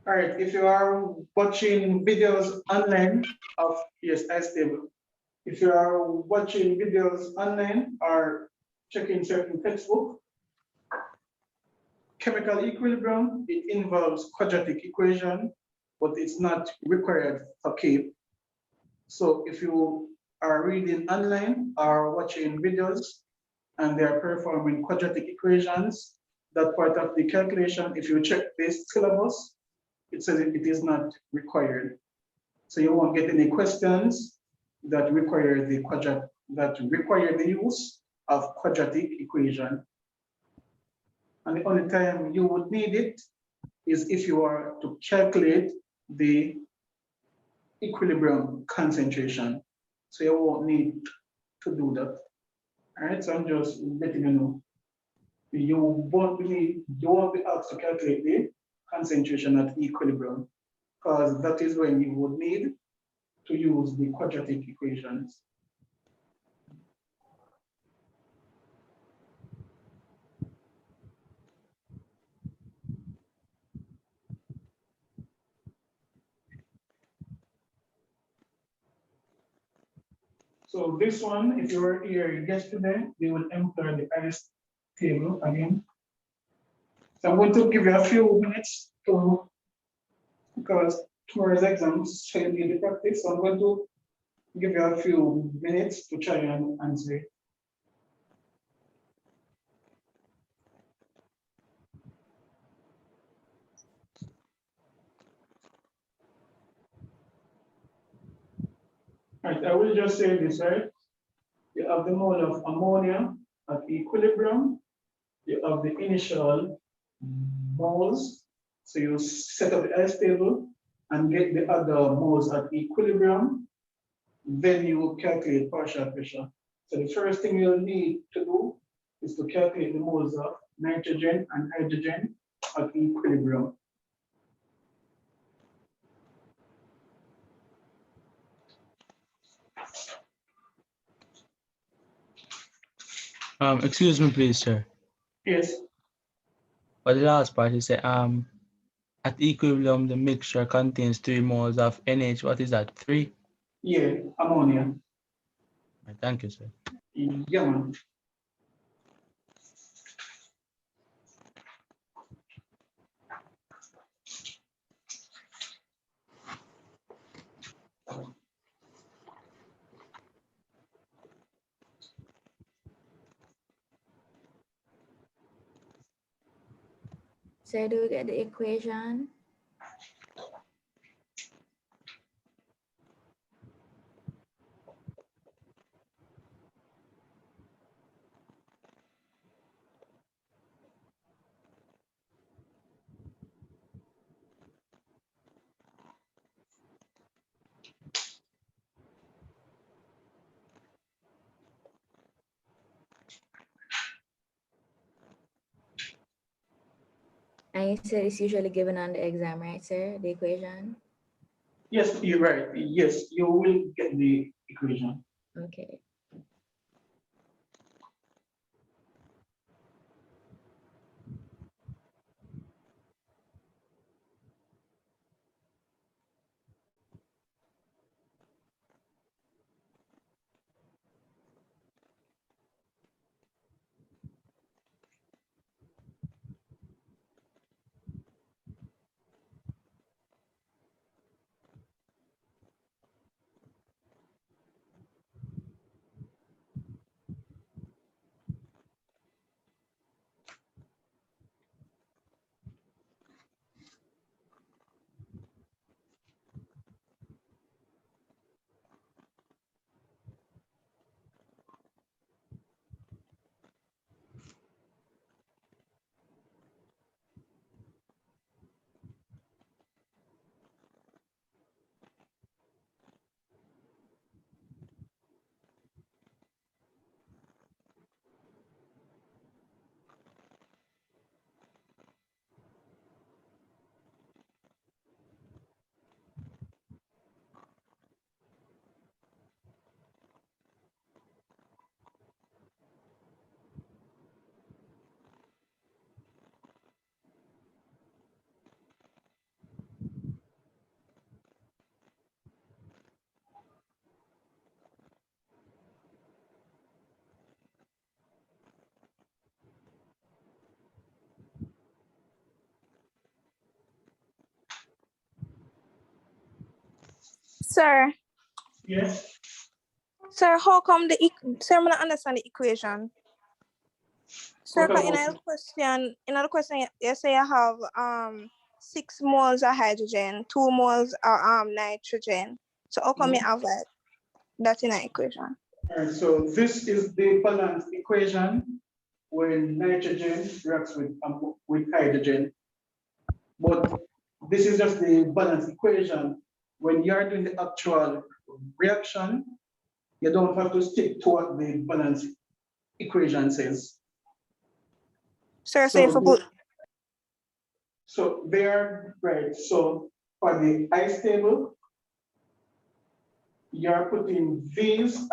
all right, if you are watching videos online of, yes, that's stable. If you are watching videos online or checking certain textbook, chemical equilibrium, it involves quadratic equation, but it's not required for CAPE. So if you are reading online or watching videos and they are performing quadratic equations, that part of the calculation, if you check this syllabus, it says it is not required. So you won't get any questions that require the use of quadratic equation. And the only time you would need it is if you are to calculate the equilibrium concentration. So you won't need to do that. All right, so I'm just letting you know. You won't be asked to calculate the concentration at equilibrium, because that is when you would need to use the quadratic equations. So this one, if you were here yesterday, they will employ the Alice table again. So I'm going to give you a few minutes because tomorrow's exams shall be the practice. So I'm going to give you a few minutes to try and answer it. Right, I will just say this, right? You have the mole of ammonia at equilibrium. You have the initial moles. So you set up the ice table and get the other moles at equilibrium. Then you calculate partial pressure. So the first thing you'll need to do is to calculate the moles of nitrogen and hydrogen at equilibrium. Excuse me, please, sir. Yes. For the last part, you say, at equilibrium, the mixture contains 3 moles of NH. What is that? 3? Yeah, ammonia. Right, thank you, sir. Yeah, man. So do we get the equation? And you said it's usually given on the exam, right, sir? The equation? Yes, you're right. Yes, you will get the equation. Okay. Sir, Yes. sir, how come sir, I don't understand the equation. Sir, What 'cause in the question, you say you have 6 moles of hydrogen, 2 moles of nitrogen. So how come you have that in the equation? All right, so this is the balance equation when nitrogen reacts with hydrogen. But this is just the balance equation. When you're doing the actual reaction, you don't have to stick to what the balance equation says. Sir, say for both. So they are right. So for the ice table, you're putting these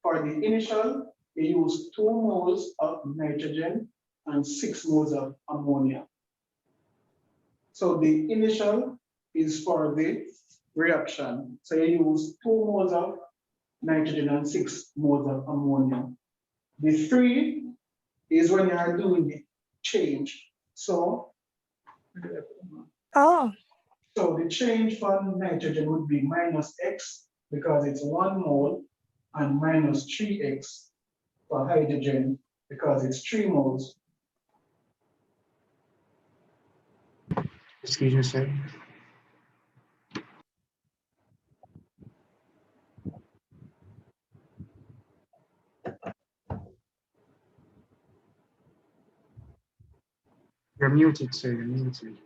for the initial, you use 2 moles of nitrogen and 6 moles of ammonia. So the initial is for the reaction. So you use 2 moles of nitrogen and 6 moles of ammonia. The 3 is when you are doing the change. So the change for nitrogen would be minus X, because it's 1 mole, and minus 3x for hydrogen because it's 3 moles. Excuse me, sir. You're muted, sir. You're muted.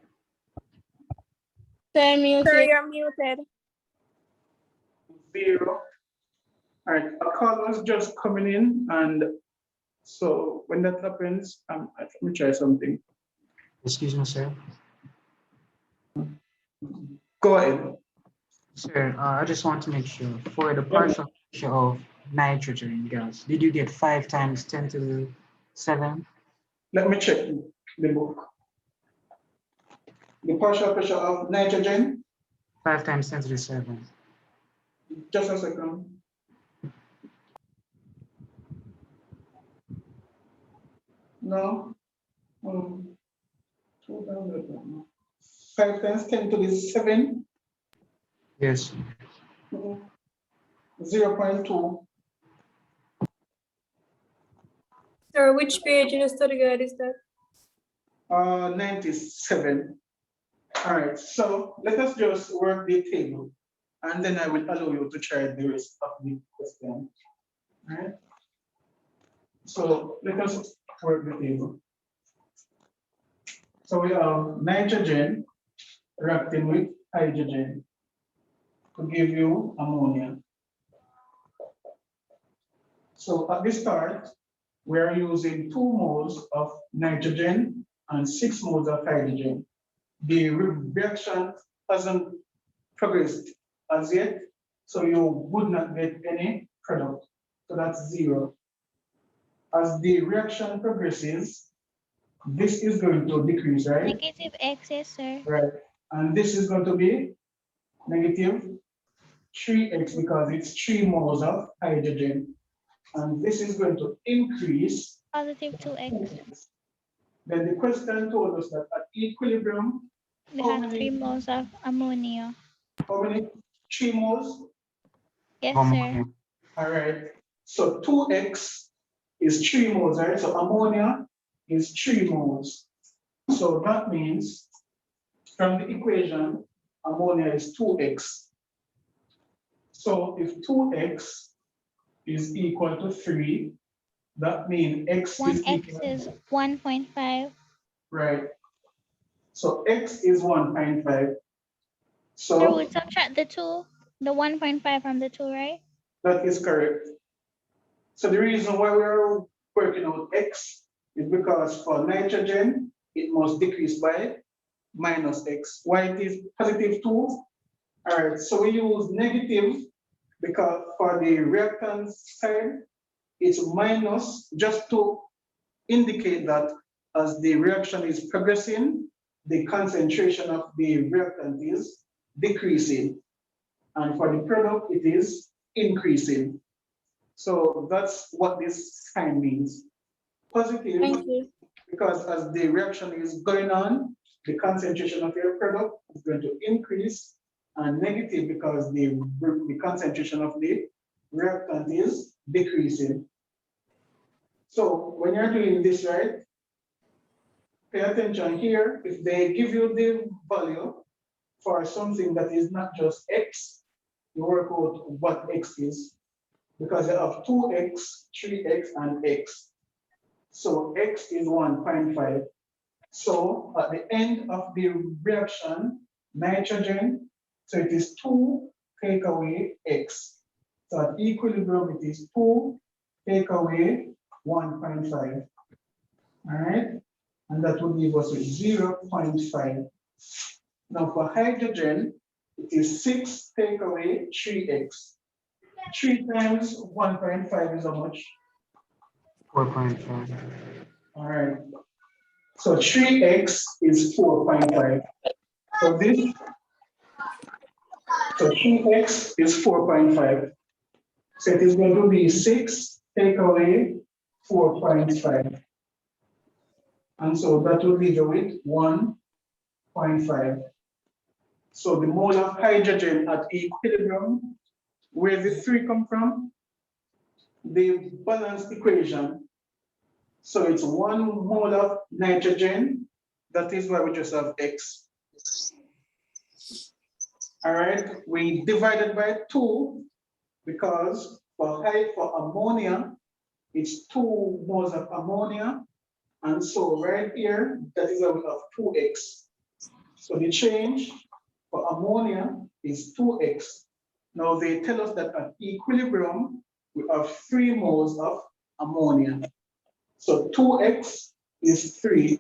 Sir, Sir, muted. you're muted. 0. All right, a call was just coming in, and so when that happens, let me try something. Excuse me, sir. Go ahead. Sir, I just want to make sure for the partial pressure of nitrogen gas, did you get 5 times 10 to the 7? Let me check the book. The partial pressure of nitrogen. 5 times 10 to the 7. Just a second. No. 5 times 10 to the 7. Yes. 0.2. Sir, which page in the study guide is that? 97. All right, so let us just work the table, and then I will allow you to try the rest of the question. All right. So let us work the table. So we have nitrogen reacting with hydrogen to give you ammonia. So at the start, we are using 2 moles of nitrogen and 6 moles of hydrogen. The reaction hasn't progressed as yet, so you would not get any product. So that's 0. As the reaction progresses, this is going to decrease, right? Negative x, yes, sir. Right. And this is going to be negative 3x because it's 3 moles of hydrogen. And this is going to increase. Positive 2x. Then the question told us that at equilibrium, We have 3 moles of ammonia. how many? 3 moles? Yes, sir. All right. So 2x is 3 moles, right? So ammonia is 3 moles. So that means from the equation, ammonia is 2x. So if 2x is equal to 3, that means x is 1x equal is 1.5. right. So x is 1.5. So So we subtract the 2, the 1.5 from the 2, right? that is correct. So the reason why we are working out x is because for nitrogen, it must decrease by minus x. Why it is positive 2? All right, so we use negative because for the reactant side, it's minus just to indicate that as the reaction is progressing, the concentration of the reactant is decreasing. And for the product, it is increasing. So that's what this sign means. Positive, Thank you. because as the reaction is going on, the concentration of your product is going to increase, and negative because the concentration of the reactant is decreasing. So when you're doing this, right, pay attention here. If they give you the value for something that is not just x, you work out what x is, because you have 2x, 3x, and x. So x is 1.5. So at the end of the reaction, nitrogen, so it is 2 take away x. So at equilibrium, it is 2 take away 1.5. All right? And that will leave us with 0.5. Now for hydrogen, it is 6 take away 3x. 3 times 1.5 is how much? 4.5. All right. So 3x is 4.5. So this, so 3x is 4.5. So it is going to be 6 take away 4.5. And so that will leave you with 1.5. So the mole of hydrogen at equilibrium Where the 3 come from? The balanced equation. So it's 1 mole of nitrogen. That is why we just have X. All right, we divided by 2 because for ammonia, it's 2 moles of ammonia. And so right here, that is why we have 2x. So the change for ammonia is 2x. Now they tell us that at equilibrium, we have 3 moles of ammonia. So 2x is 3.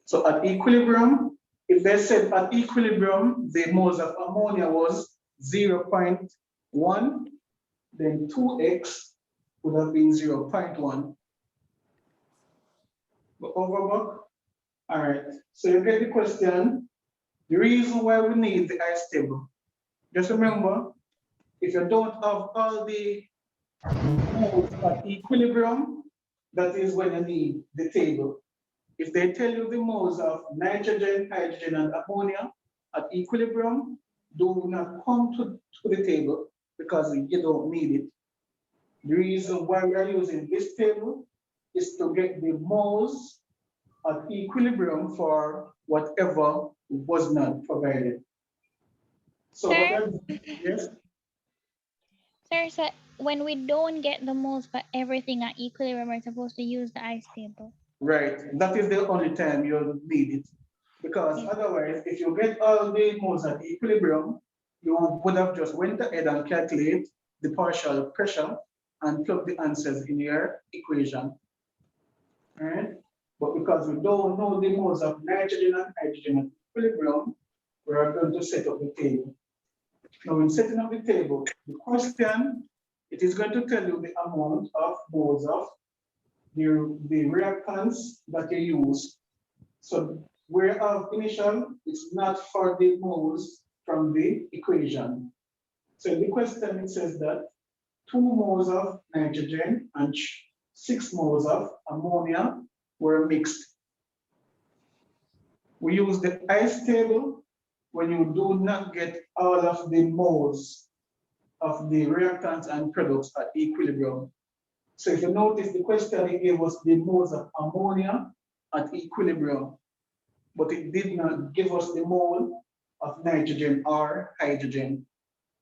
So at equilibrium, if they said at equilibrium, the moles of ammonia was 0.1, then 2x would have been 0.1. Overbook? All right, so you get the question. The reason why we need the ice table. Just remember, if you don't have all the moles at equilibrium, that is when you need the table. If they tell you the moles of nitrogen, hydrogen, and ammonia at equilibrium, do not come to the table because you don't need it. The reason why we are using this table is to get the moles at equilibrium for whatever was not provided. So Sir? yes? Sir, so when we don't get the moles for everything at equilibrium, we're supposed to use the ice table. Right, that is the only time you'll need it. Because otherwise, if you get all the moles at equilibrium, you would have just went ahead and calculate the partial pressure and plug the answers in your equation. All right? But because we don't know the moles of nitrogen and hydrogen at equilibrium, we're going to set up the table. Now, in setting up the table, the question, it is going to tell you the amount of moles of the reactants that you use. So where of initial, it's not for the moles from the equation. So in the question, it says that 2 moles of nitrogen and 6 moles of ammonia were mixed. We use the ice table when you do not get all of the moles of the reactants and products at equilibrium. So if you notice the question, it gave us the moles of ammonia at equilibrium, but it did not give us the mole of nitrogen or hydrogen.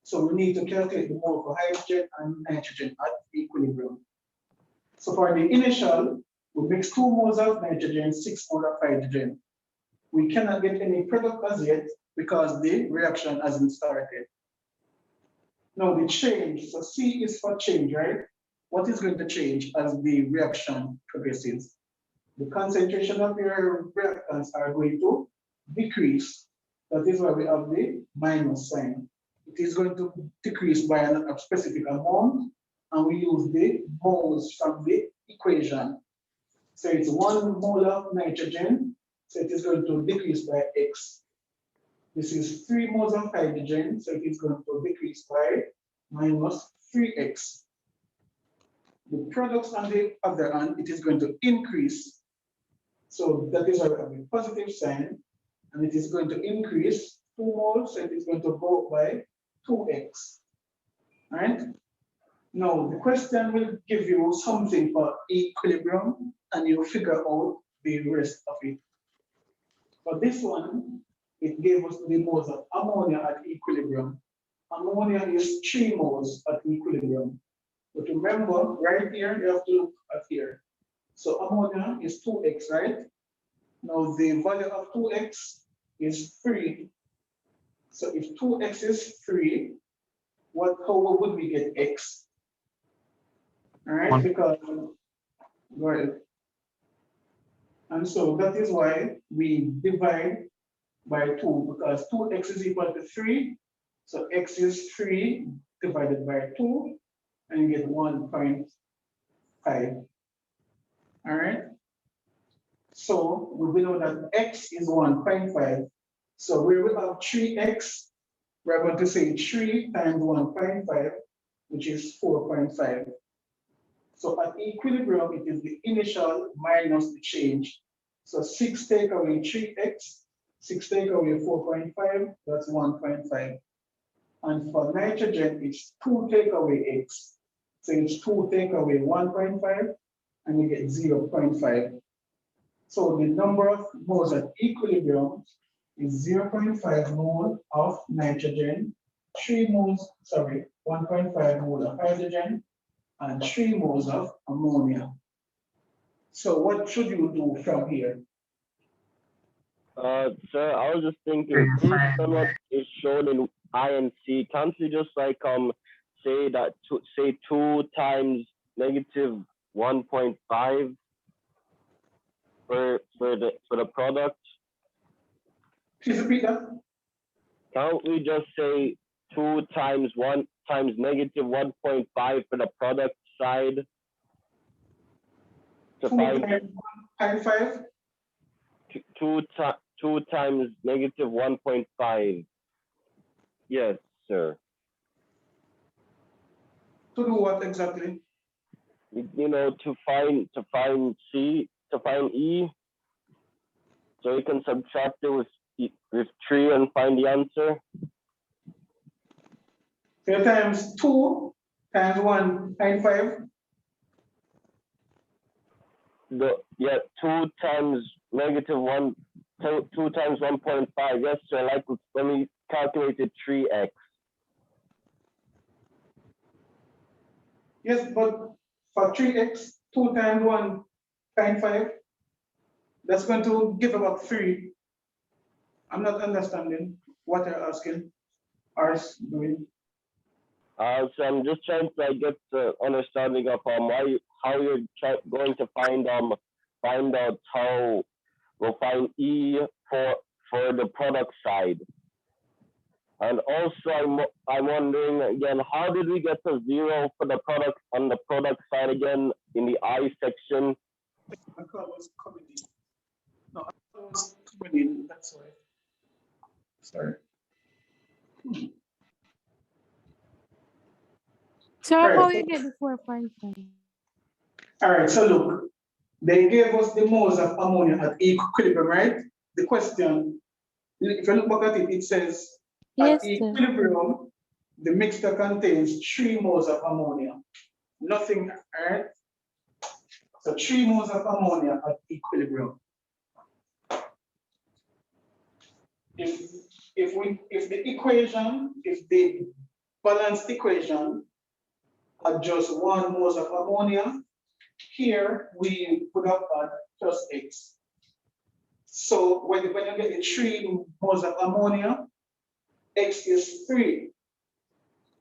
So we need to calculate the mole for hydrogen and nitrogen at equilibrium. So for the initial, we mix 2 moles of nitrogen, 6 moles of hydrogen. We cannot get any product as yet because the reaction hasn't started. Now the change, so C is for change, right? What is going to change as the reaction progresses? The concentration of your reactants are going to decrease. That is why we have the minus sign. It is going to decrease by a specific amount, and we use the moles from the equation. So it's 1 mole of nitrogen, so it is going to decrease by X. This is 3 moles of hydrogen, so it is going to decrease by minus 3X. The products on the other hand, it is going to increase. So that is why we have a positive sign, and it is going to increase 2 moles, so it is going to go by 2X. All right? Now, the question will give you something for equilibrium, and you figure out the rest of it. For this one, it gave us the moles of ammonia at equilibrium. Ammonia is 3 moles at equilibrium. But remember, right here, you have to look at here. So ammonia is 2X, right? Now the value of 2X is 3. So if 2X is 3, how would we get X? All right, because, go ahead. And so that is why we divide by 2, because 2X is equal to 3. So X is 3 divided by 2, and you get 1.5. All right. So we know that X is 1.5. So where we have 3X, we're going to say 3 times 1.5, which is 4.5. So at equilibrium, it is the initial minus the change. So 6 take away 3X, 6 take away 4.5, that's 1.5. And for nitrogen, it's 2 take away X. So it's 2 take away 1.5, and you get 0.5. So the number of moles at equilibrium is 0.5 mole of nitrogen, 1.5 mole of hydrogen, and 3 moles of ammonia. So what should you do from here? Sir, I was just thinking, based on what is shown in I and C, can't we just like say that say 2 times negative 1.5 for the product? Please repeat that. Can't we just say 2 times negative 1.5 for the product side? To 2 find times 1.5? 2 times negative 1.5. Yes, sir. To do what exactly? You know, to find C, to find E, so you can subtract it with 3 and find the answer. 3 times 2 times 1.5. 2 times negative 1, 2 times 1.5. Yes, sir. Like when we calculated 3x. Yes, but for 3x, 2 times 1.5, that's going to give about 3. I'm not understanding what you're asking or doing. So I'm just trying to get the understanding of how you're going to find out how we'll find E for the product side. And also I'm wondering again, how did we get to 0 for the product on the product side again in the I section? I thought it was coming in. No, I thought it was coming in, that's why. Sorry. So All right, how so- you get the 4.5? All right, so look, they gave us the moles of ammonia at equilibrium, right? The question, if you look back at it, it says Yes, at equilibrium, the mixture contains 3 moles of ammonia. Nothing, all right? So 3 moles of ammonia at equilibrium. If the balanced equation had just 1 mole of ammonia, here we put up at plus X. So when you get the 3 moles of ammonia, X is 3.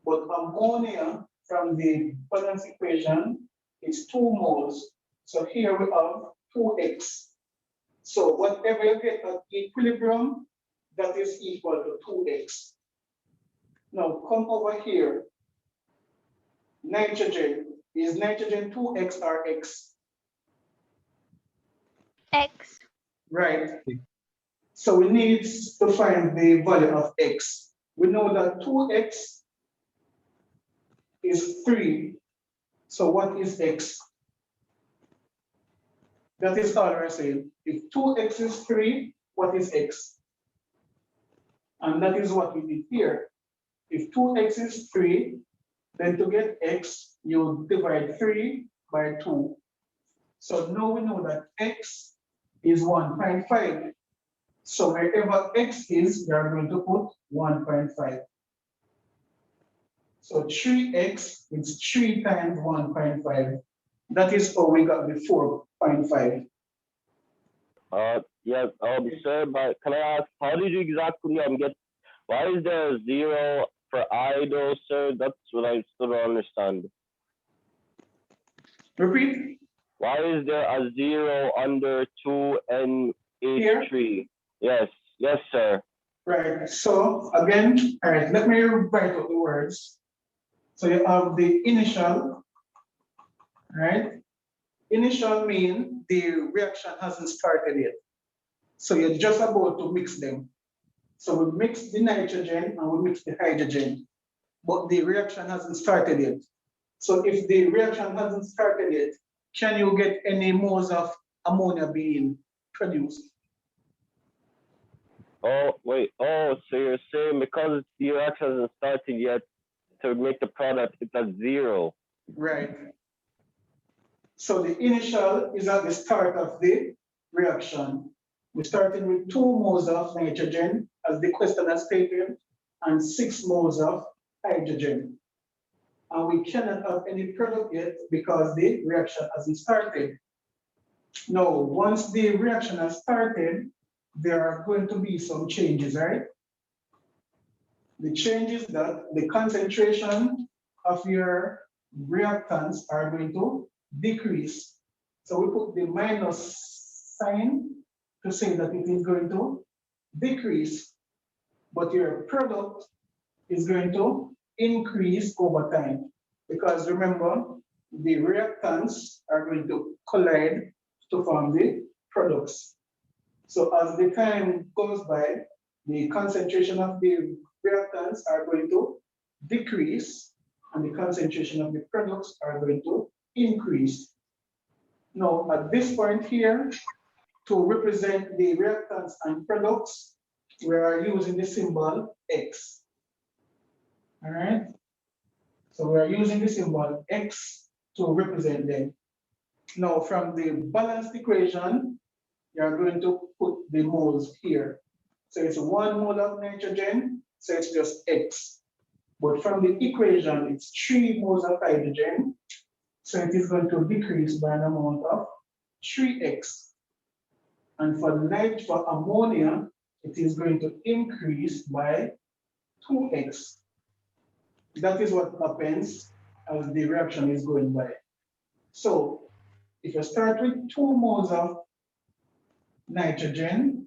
But ammonia from the balance equation is 2 moles. So here we have 2X. So whatever you get at equilibrium, that is equal to 2X. Now come over here. Nitrogen. Is nitrogen 2X or X? X. Right. So we need to find the value of X. We know that 2X is 3. So what is X? That is all we're saying. If 2X is 3, what is X? And that is what we did here. If 2X is 3, then to get X, you divide 3 by 2. So now we know that X is 1.5. So wherever X is, we are going to put 1.5. So 3X is 3 times 1.5. That is how we got the 4.5. Yes, sir, but can I ask, how did you exactly get, why is there a 0 for I though, sir? That's what I still don't understand. Repeat. Why is there a 0 under 2NH3? Yes, sir. Right, so again, all right, let me write out the words. So you have the initial, right? Initial mean the reaction hasn't started yet. So you're just about to mix them. So we mix the nitrogen and we mix the hydrogen, but the reaction hasn't started yet. So if the reaction hasn't started yet, can you get any moles of ammonia being produced? Oh, wait. Oh, so you're saying because the reaction hasn't started yet to make the product, it's at 0. Right. So the initial is at the start of the reaction. We started with 2 moles of nitrogen, as the question has stated, and 6 moles of hydrogen. And we cannot have any product yet because the reaction hasn't started. Now, once the reaction has started, there are going to be some changes, right? The changes that the concentration of your reactants are going to decrease. So we put the minus sign to say that it is going to decrease, but your product is going to increase over time. Because remember, the reactants are going to collide to form the products. So as the time goes by, the concentration of the reactants are going to decrease and the concentration of the products are going to increase. Now, at this point here, to represent the reactants and products, we are using the symbol X. All right? So we are using the symbol X to represent them. Now, from the balanced equation, you are going to put the moles here. So it's 1 mole of nitrogen, so it's just X. But from the equation, it's 3 moles of hydrogen, so it is going to decrease by an amount of 3x. And for ammonia, it is going to increase by 2x. That is what happens as the reaction is going by. So if you start with 2 moles of nitrogen,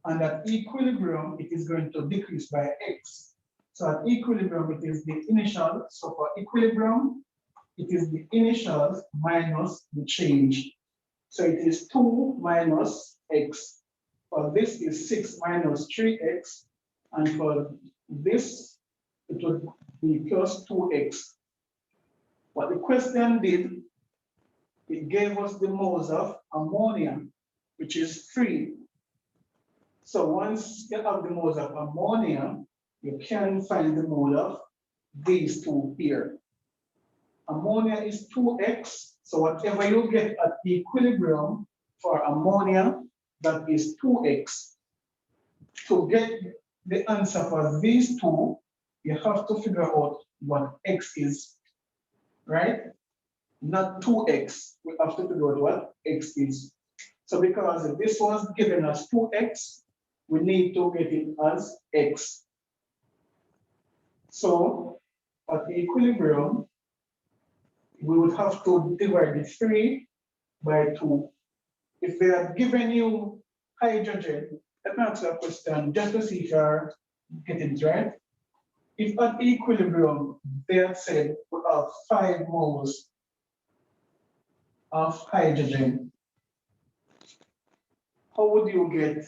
and at equilibrium, it is going to decrease by x. So at equilibrium, it is the initial. So for equilibrium, it is the initial minus the change. So it is 2 minus x. For this is 6 minus 3x. And for this, it would be plus 2x. What the question did, it gave us the moles of ammonia, which is 3. So once you have the moles of ammonia, you can find the mole of these two here. Ammonia is 2x, so whatever you get at equilibrium for ammonia, that is 2x. To get the answer for these two, you have to figure out what x is, right? Not 2x, we have to figure out what x is. So because this was given as 2x, we need to get it as x. So at the equilibrium, we would have to divide the 3 by 2. If they have given you hydrogen, let me ask you a question just to see if you're getting it right. If at equilibrium, they had said we have 5 moles of hydrogen, how would you get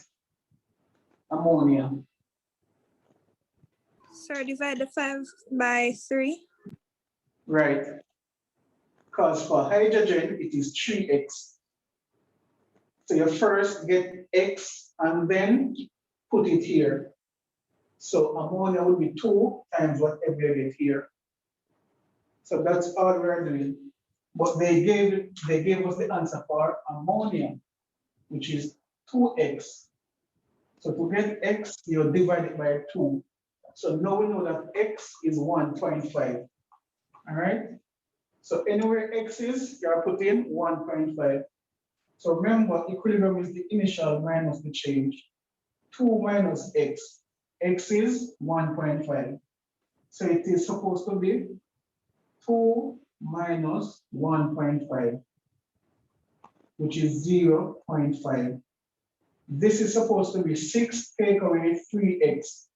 ammonia? So divide the 5 by 3. Right. Because for hydrogen, it is 3x. So you first get x and then put it here. So ammonia would be 2 times whatever you get here. So that's all we're doing. But they gave us the answer for ammonia, which is 2x. So to get x, you divide it by 2. So now we know that x is 1.5. All right? So anywhere x is, you are putting 1.5. So remember, equilibrium is the initial minus the change. 2 minus x. X is 1.5. So it is supposed to be 2 minus 1.5, which is 0.5. This is supposed to be 6 take away 3x.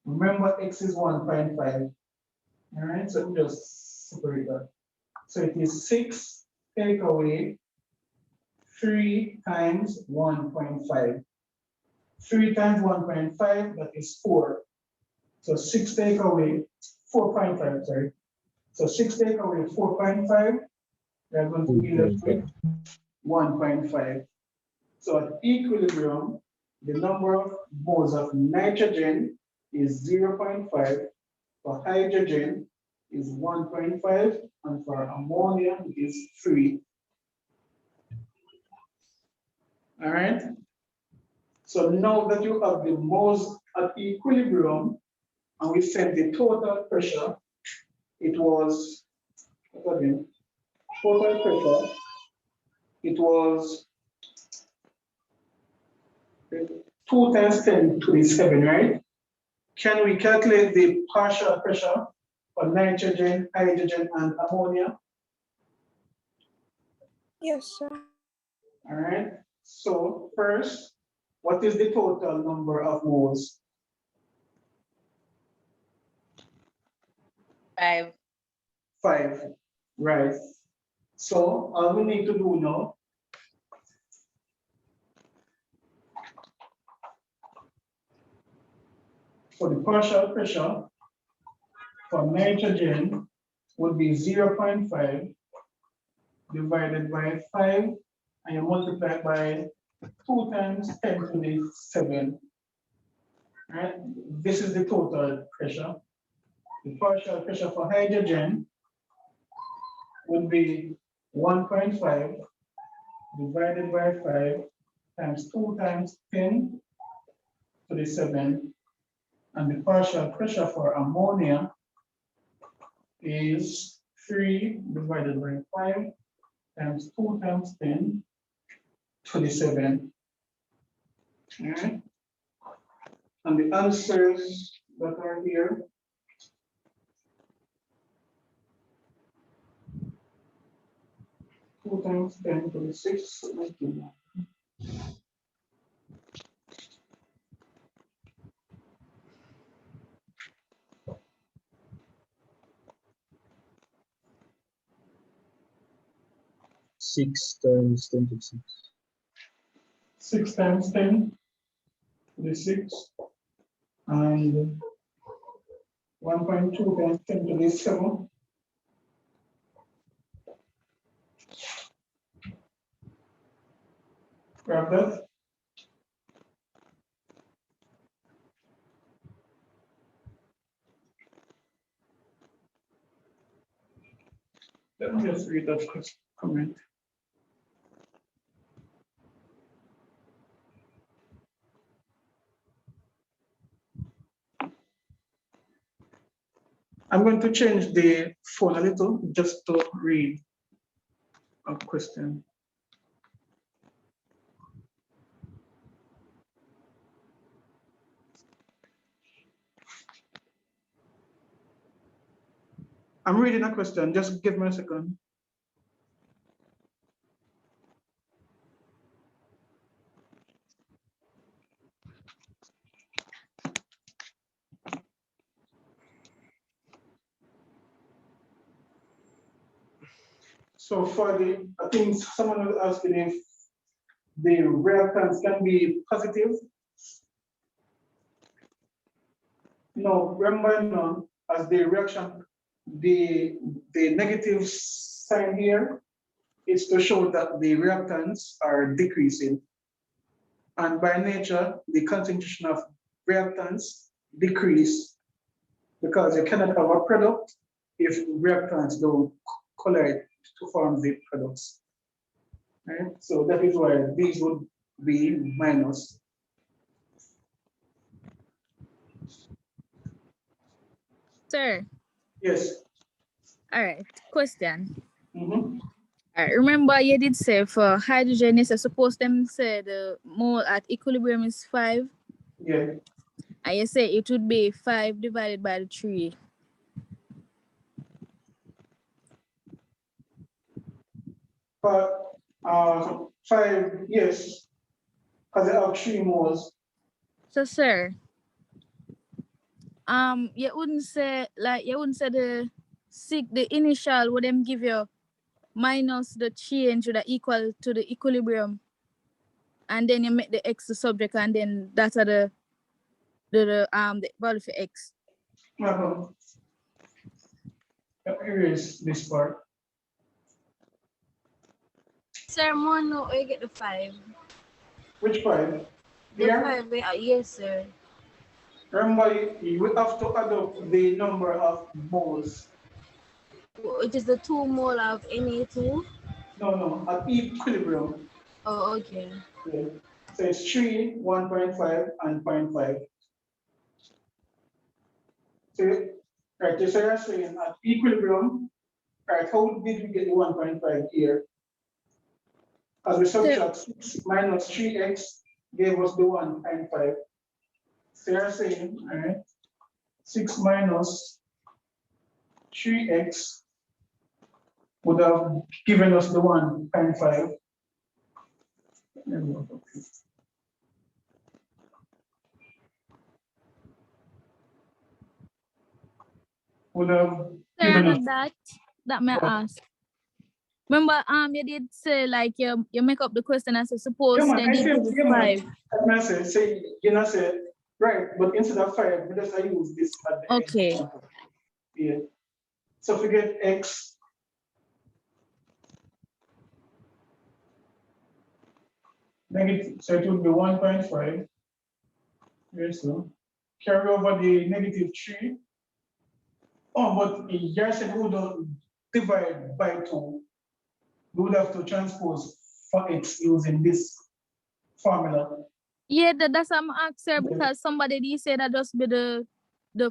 Remember, x is 1.5. All right, so just separate that. So it is 6 take away 3 times 1.5. 3 times 1.5, that is 4. So 6 take away 4.5, sorry. So 6 take away 4.5, we are going to be left with 1.5. So at equilibrium, the number of moles of nitrogen is 0.5, for hydrogen is 1.5, and for ammonia it is 3. All right. So now that you have the moles at equilibrium, and we set the total pressure, it was, again, total pressure, it was 2 times 10 to the 7, right? Can we calculate the partial pressure for nitrogen, hydrogen, and ammonia? Yes, sir. All right. So first, what is the total number of moles? 5. 5. Right. So all we need to do now for the partial pressure for nitrogen would be 0.5 divided by 5, and you multiply by 2 times 10 to the 7. Right? This is the total pressure. The partial pressure for hydrogen would be 1.5 divided by 5 times 2 times 10 to the 7. And the partial pressure for ammonia is 3 divided by 5 times 2 times 10 to the 7. All right. And the answers that are here two times 10 to the 6. 6 times 10 to the 6. 6 times 10 to the 6. And 1.2 times 10 to the 7. Grab that. Let me just read that comment. I'm going to change the phone a little just to read a question. I'm reading a question, just give me a second. So for the, I think someone was asking if the reactants can be positive. No, remember now, as the reaction, the negative sign here is to show that the reactants are decreasing. And by nature, the concentration of reactants decrease because you cannot have a product if reactants don't collide to form the products. Right? So that is why these would be minus. Sir. Yes. All right. Question. Mm-hmm. All right. Remember, you did say for hydrogen, is supposed them say the mole at equilibrium is 5. Yeah. And you say it would be 5 divided by the 3. But 5, yes, because they have 3 moles. So, sir, you wouldn't say the initial would them give you minus the change would equal to the equilibrium, and then you make the x the subject, and then that's the value for x. Let me erase this part. Sir, more no, I get the 5. Which 5? The Yeah. 5, yes, sir. Remember, we have to add up the number of moles. It is the 2 mole of Na2. No, at equilibrium. Oh, okay. Yeah. So it's 3, 1.5, and 0.5. So, right, so you're saying at equilibrium, right, how did we get the 1.5 here? As we subtract 6 minus 3x gave us the 1.5. So you're saying, all right, 6 minus 3x would have given us the 1.5. Would have given us that may I ask. Remember, you did say like you make up the question and say suppose yeah, then did give you 5. I say, you know, say, right, but instead of 5, we just use this at the Okay. end. Yeah. So if we get x negative, so it would be 1.5. Yes, so carry over the negative 3. Oh, but you're saying we don't divide by 2. We would have to transpose for x using this formula. Yeah, that's what I'm asking because somebody did say that just be the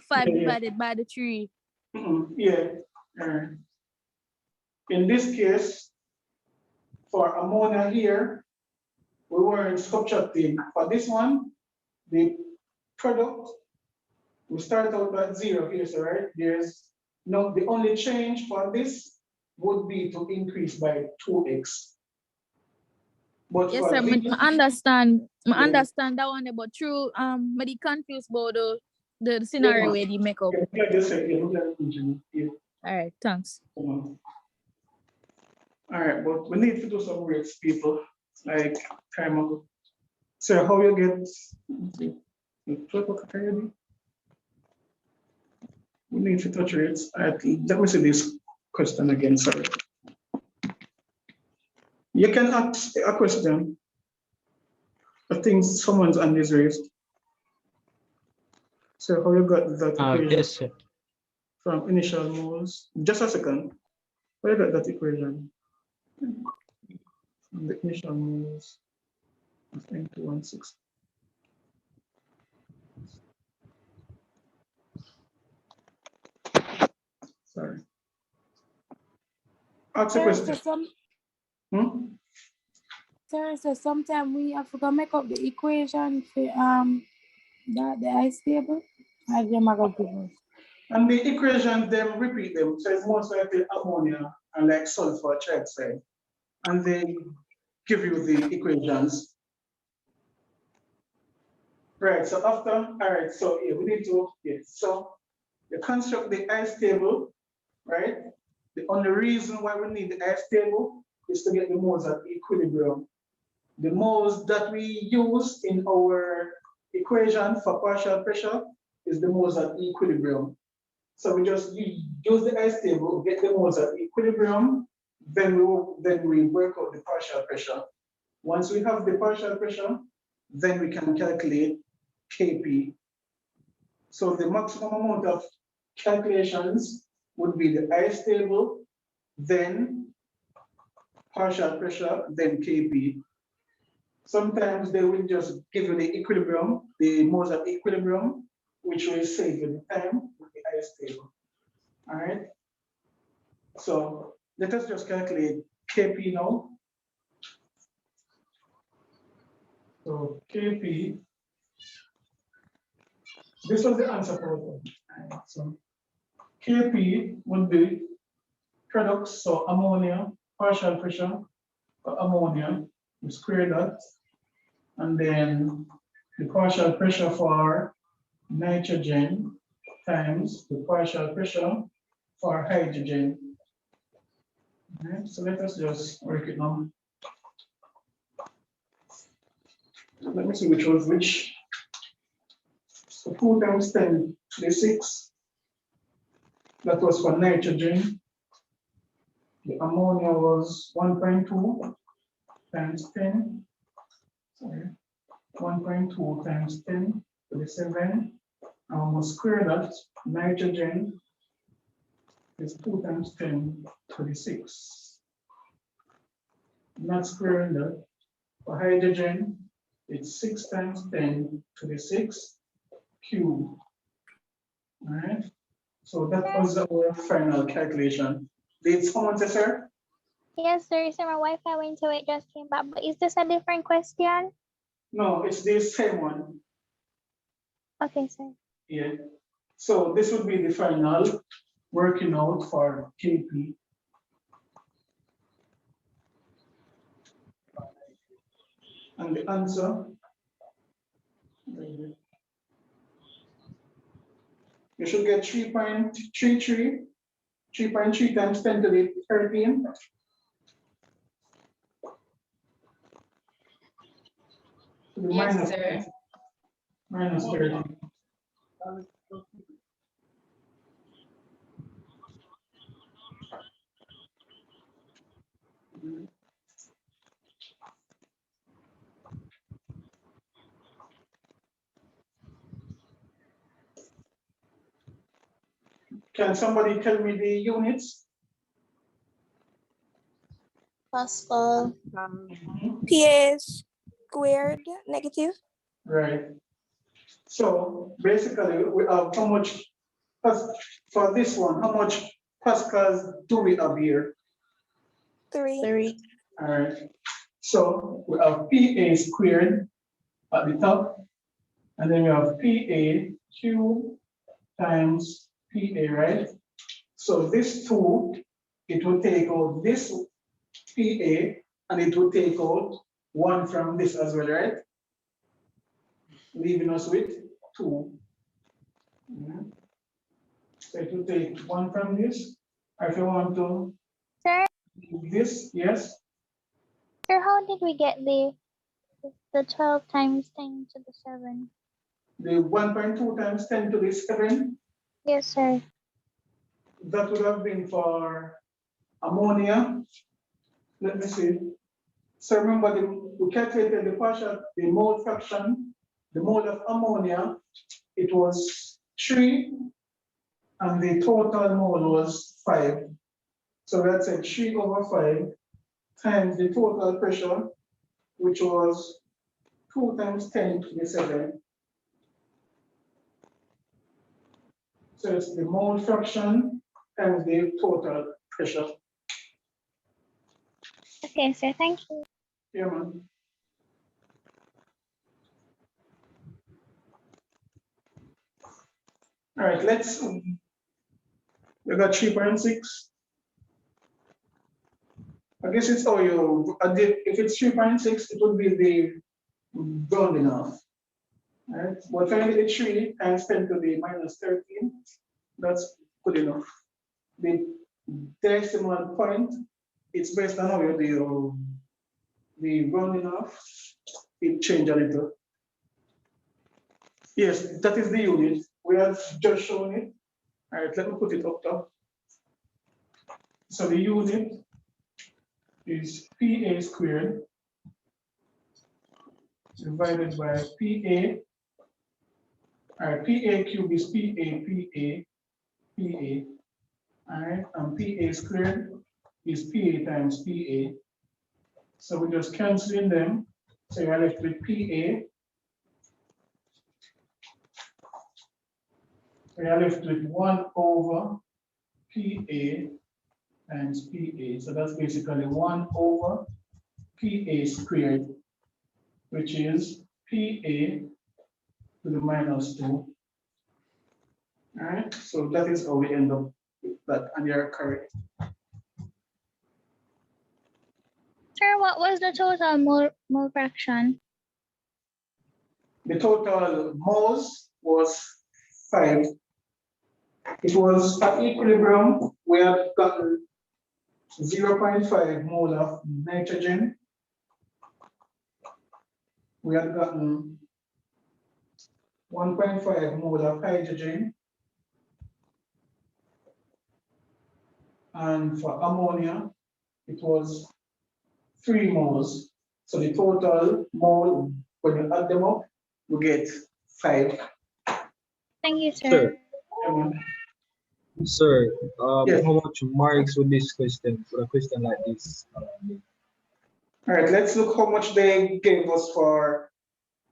5 divided by the 3. Yeah. In this case, for ammonia here, we weren't subtracting. For this one, the product, we start out at 0 here, so right? There's no, the only change for this would be to increase by 2x. But Yes, for sir. this, I understand. I understand that one, but true. Me confused about the scenario where you make up. All right, thanks. All right, but we need to do some rates, people. Like time ago. So how you get? We need to touch rates. Let me see this question again. Sorry. You can ask a question. I think someone's on this raised. So how you got that equation? Yes, sir. From initial moles? Just a second. How you got that equation? From the initial moles of N216. Sorry. Ask a question. Sir, so sometimes we have to make up the equation for the ice table. And the equations, them repeat them. So it's most likely ammonia and like sulfur trioxide. And they give you the equations. Right, so after, all right, so yeah, we need to, so you construct the ice table, right? The only reason why we need the ice table is to get the moles at equilibrium. The moles that we use in our equation for partial pressure is the moles at equilibrium. So we just use the ice table, get the moles at equilibrium, then we work out the partial pressure. Once we have the partial pressure, then we can calculate Kp. So the maximum amount of calculations would be the ice table, then partial pressure, then Kp. Sometimes they will just give you the equilibrium, the moles at equilibrium, which will save you the time with the ice table. All right. So let us just calculate Kp now. So Kp, this was the answer for it. Right. So Kp would be products, so ammonia, partial pressure for ammonia, we square that, and then the partial pressure for nitrogen times the partial pressure for hydrogen. Right, so let us just work it now. Let me see which was which. So 2 times 10 to the 6. That was for nitrogen. The ammonia was 1.2 times 10. Sorry. 1.2 times 10 to the 7. I must square that. Nitrogen is 2 times 10 to the 6. Not squaring that. For hydrogen, it's 6 times 10 to the 6 cube. All right. So that was our final calculation. Did someone say, sir? Yes, sir. So my Wi-Fi went away, it just came back. But is this a different question? No, it's the same one. Okay, sir. Yeah. So this would be the final working out for KP. And the answer, you should get 3.33, 3.3 times 10 to the 13. To the Yes, sir. minus 13. Can somebody tell me the units? Pascal. PA squared negative. Right. So basically, we have how much, for this one, how much pascals do we have here? 3. All right. So we have PA squared at the top, and then we have PA cubed times PA, right? So this 2, it will take out this PA, and it will take out 1 from this as well, right? Leaving us with 2. So it will take 1 from this. Or if you want to Sir? this, yes? Sir, how did we get the 12 times 10 to the 7? The 1.2 times 10 to the 7, Yes, sir. that would have been for ammonia. Let me see. So remember, we calculated the mole fraction, the mole of ammonia, it was 3, and the total mole was 5. So we had said 3 over 5 times the total pressure, which was 2 times 10 to the 7. So it's the mole fraction times the total pressure. Okay, sir. Thank you. Yeah, man. All right, we got 3.6. I guess it's all you, if it's 3.6, it would be the rounding off. Right? But finally, 3 times 10 to the minus 13, that's good enough. The decimal point, it's based on how you do the rounding off, it changed a little. Yes, that is the unit. We have just shown it. All right, let me put it up top. So the unit is PA squared divided by PA. All right, PA cube is PA. All right, and PA squared is PA times PA. So we're just canceling them. So you're left with PA. We are left with 1 over PA times PA. So that's basically 1 over PA squared, which is PA to the minus 2. All right, so that is how we end up with that, and you're correct. Sir, what was the total mole fraction? The total moles was 5. It was at equilibrium, we had gotten 0.5 mole of nitrogen. We had gotten 1.5 mole of hydrogen. And for ammonia, it was 3 moles. So the total mole When you add them up, you get 5. Thank you, Sir, sir. sir, Yes. how much marks would this question for a question like this? All right, let's look how much they gave us for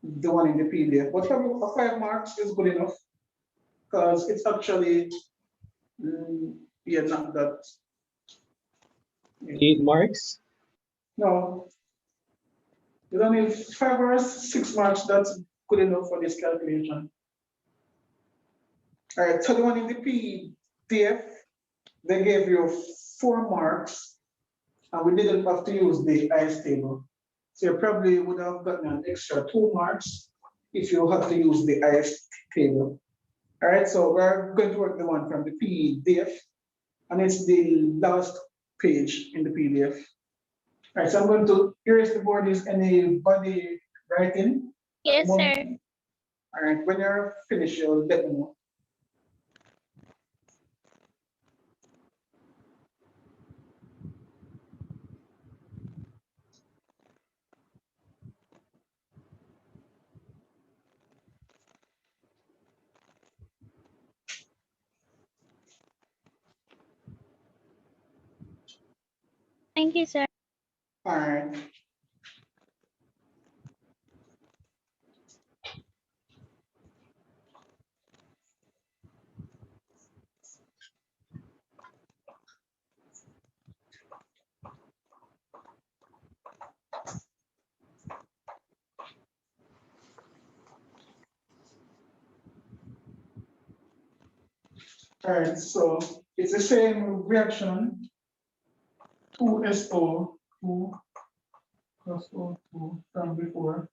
the one in the PDF. But 5 marks is good enough because it's actually, yeah, not that. 8 marks? No, you don't need 5 or 6 marks. That's good enough for this calculation. All right, so the one in the PDF, they gave you 4 marks, and we didn't have to use the ICE table. So you probably would have gotten an extra 2 marks if you had to use the ICE table. All right, so we're going to work the one from the PDF, and it's the last page in the PDF. All right, so I'm going to erase the board. Is anybody writing? Yes, sir. All right, when you're finished, you'll let me know. Thank you, sir. All right. All right, so it's the same reaction. 2SO, 2 plus O2 from before.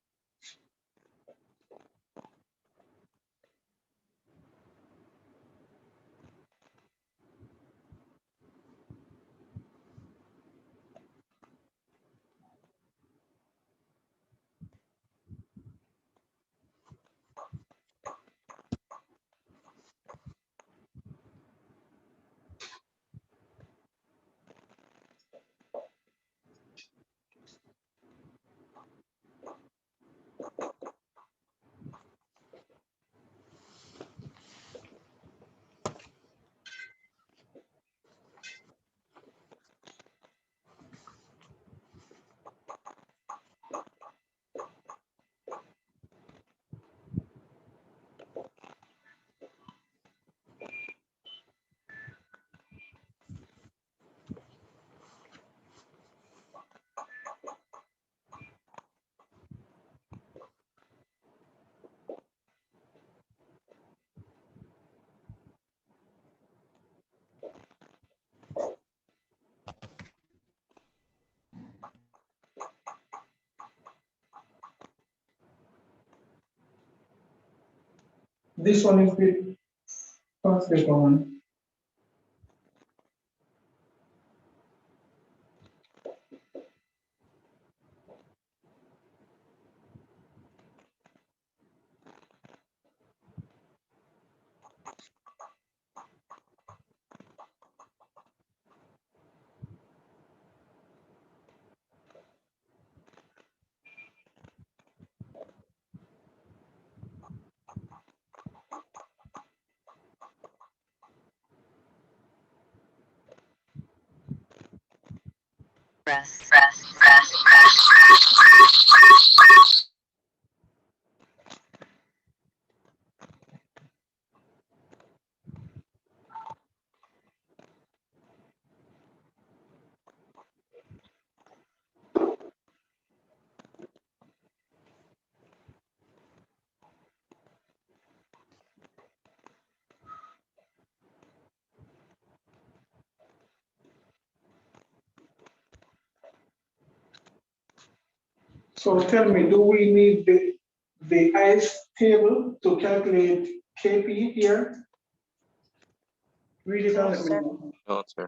This one is the first paper one. So tell me, do we need the ICE table to calculate KP here? Read it and let me know. No, sir.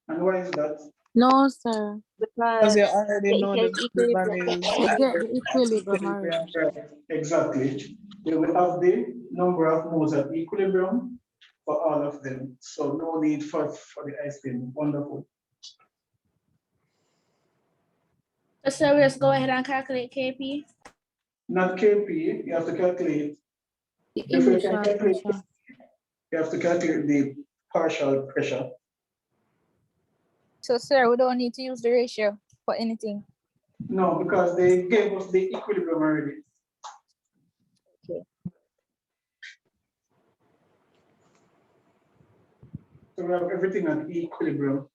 And why is that? No, sir. Because you already it know says the equilibrium. values You get the at equilibrium already. equilibrium. Right, exactly. We will have the number of moles at equilibrium for all of them. So no need for the ICE table. Wonderful. So let's go ahead and calculate KP. not KP, you have to calculate. The Before you can initial calculate, pressure. you have to calculate the partial pressure. So, sir, we don't need to use the ratio for anything. No, because they gave us the equilibrium already. Okay. So we have everything at equilibrium.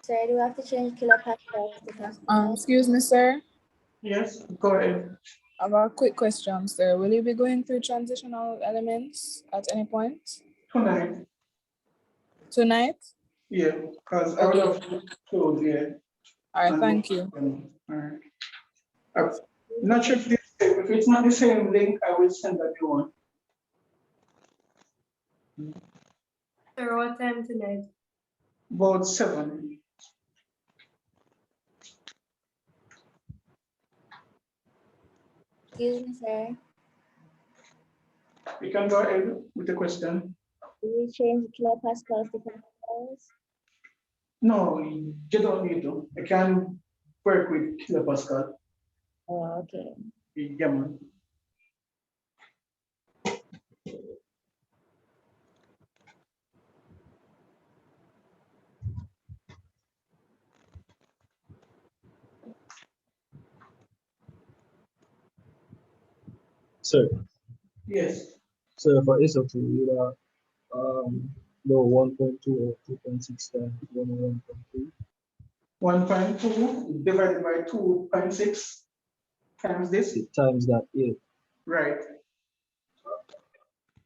Sir, do we have to change kilopascals to pascals? Excuse me, sir. Yes, go ahead. I have a quick question, sir. Will you be going through transitional elements at any point? Tonight. Tonight? Yeah, because I would have told you. All right, thank you. All right. I'm not sure if it's not the same link, I will send that you one. Sir, what time tonight? About 7. Excuse me, sir. You can go ahead with the question. Do we change kilopascals to pascals? No, you don't need to. I can work with kilopascal. Oh, okay. Yeah, man. Sir, Yes. so for SO2, either no 1.2 or 2.6 times 1.3. 1.2 divided by 2.6 times this. Times that, yeah. Right.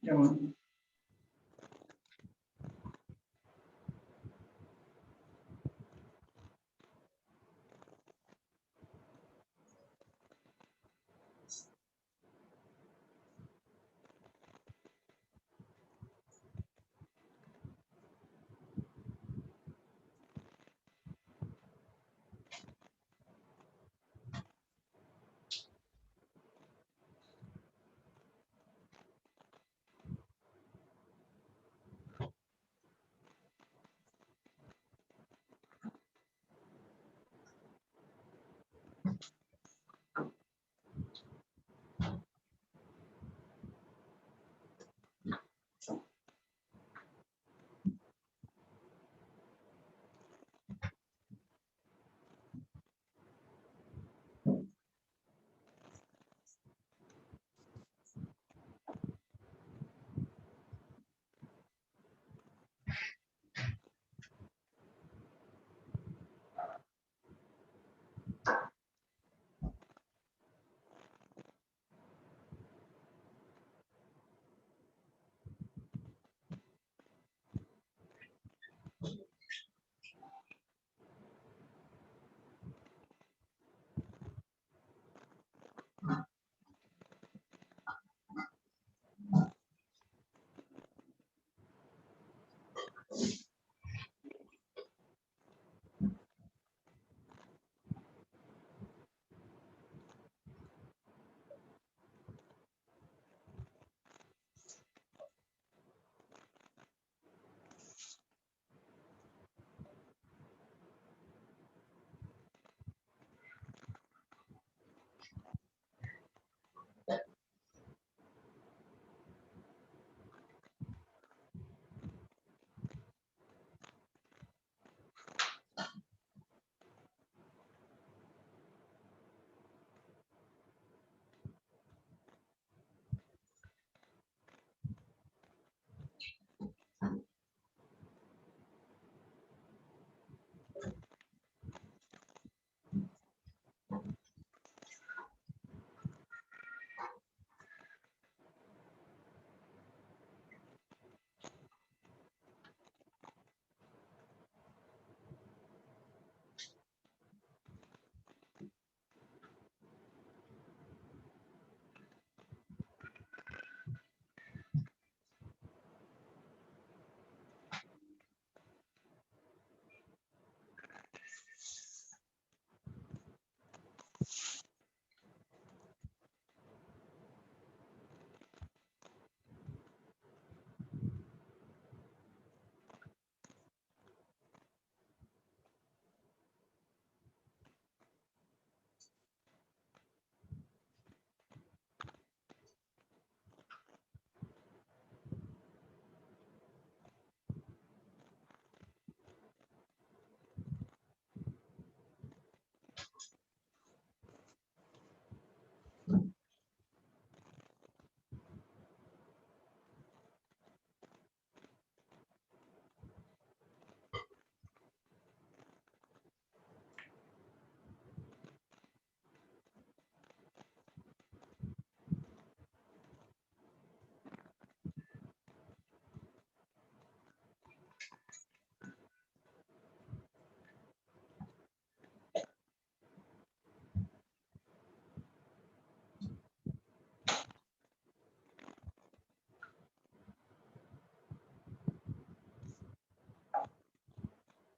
Yeah, man.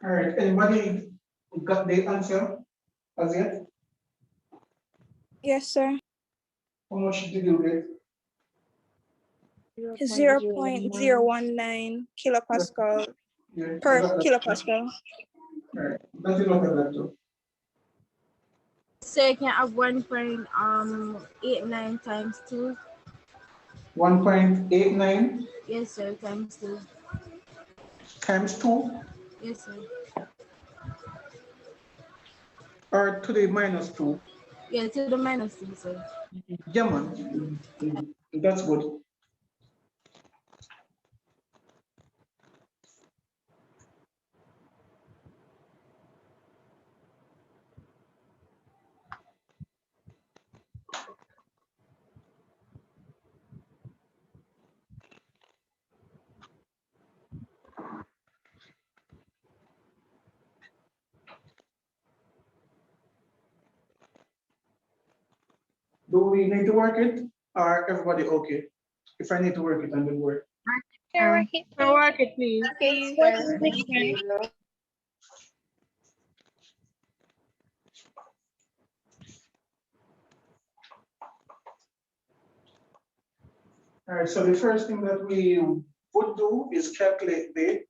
All right, anybody got the answer as yet? Yes, sir. How much did you get? 0.019 kilopascal Yeah, I per got that. kilopascal. All right, let me look at that too. So you can have 1.89 times 2. 1.89 Yes, sir, times 2. times 2 Yes, sir. or to the minus 2? Yeah, to the minus 2, sir. Yeah, man. That's good. Do we need to work it or everybody okay? If I need to work it, I will work. Work it, please. Work it, please. Okay, What sir. is this one? All right, so the first thing that we would do is calculate the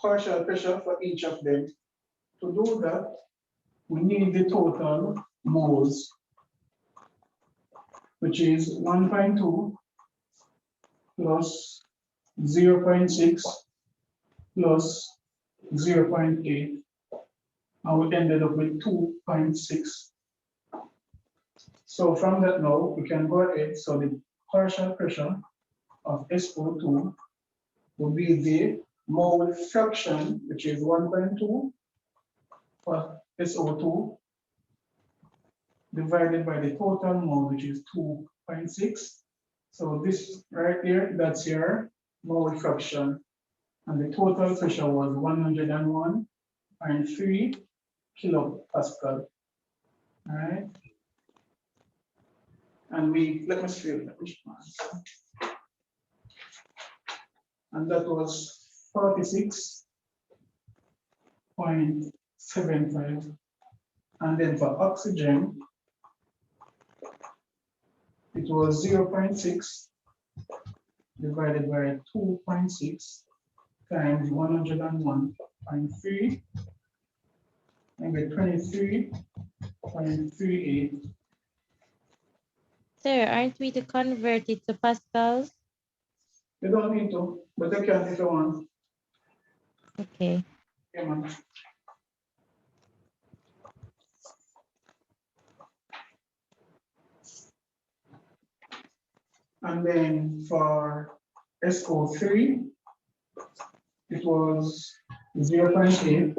partial pressure for each of them. To do that, we need the total moles, which is 1.2 plus 0.6 plus 0.8, and we ended up with 2.6. So from that now, we can go ahead, so the partial pressure of SO2 will be the mole fraction, which is 1.2 for SO2, divided by the total mole, which is 2.6. So this right here, that's your mole fraction. And the total pressure was 101.3 kilopascal. All right. And let me see, and that was 46.75. And then for oxygen, it was 0.6 divided by 2.6 times 101.3, and get 23.38. Sir, aren't we to convert it to pascals? You don't need to, but you can if you want. Okay. Yeah, man. And then for SO3, it was 0.8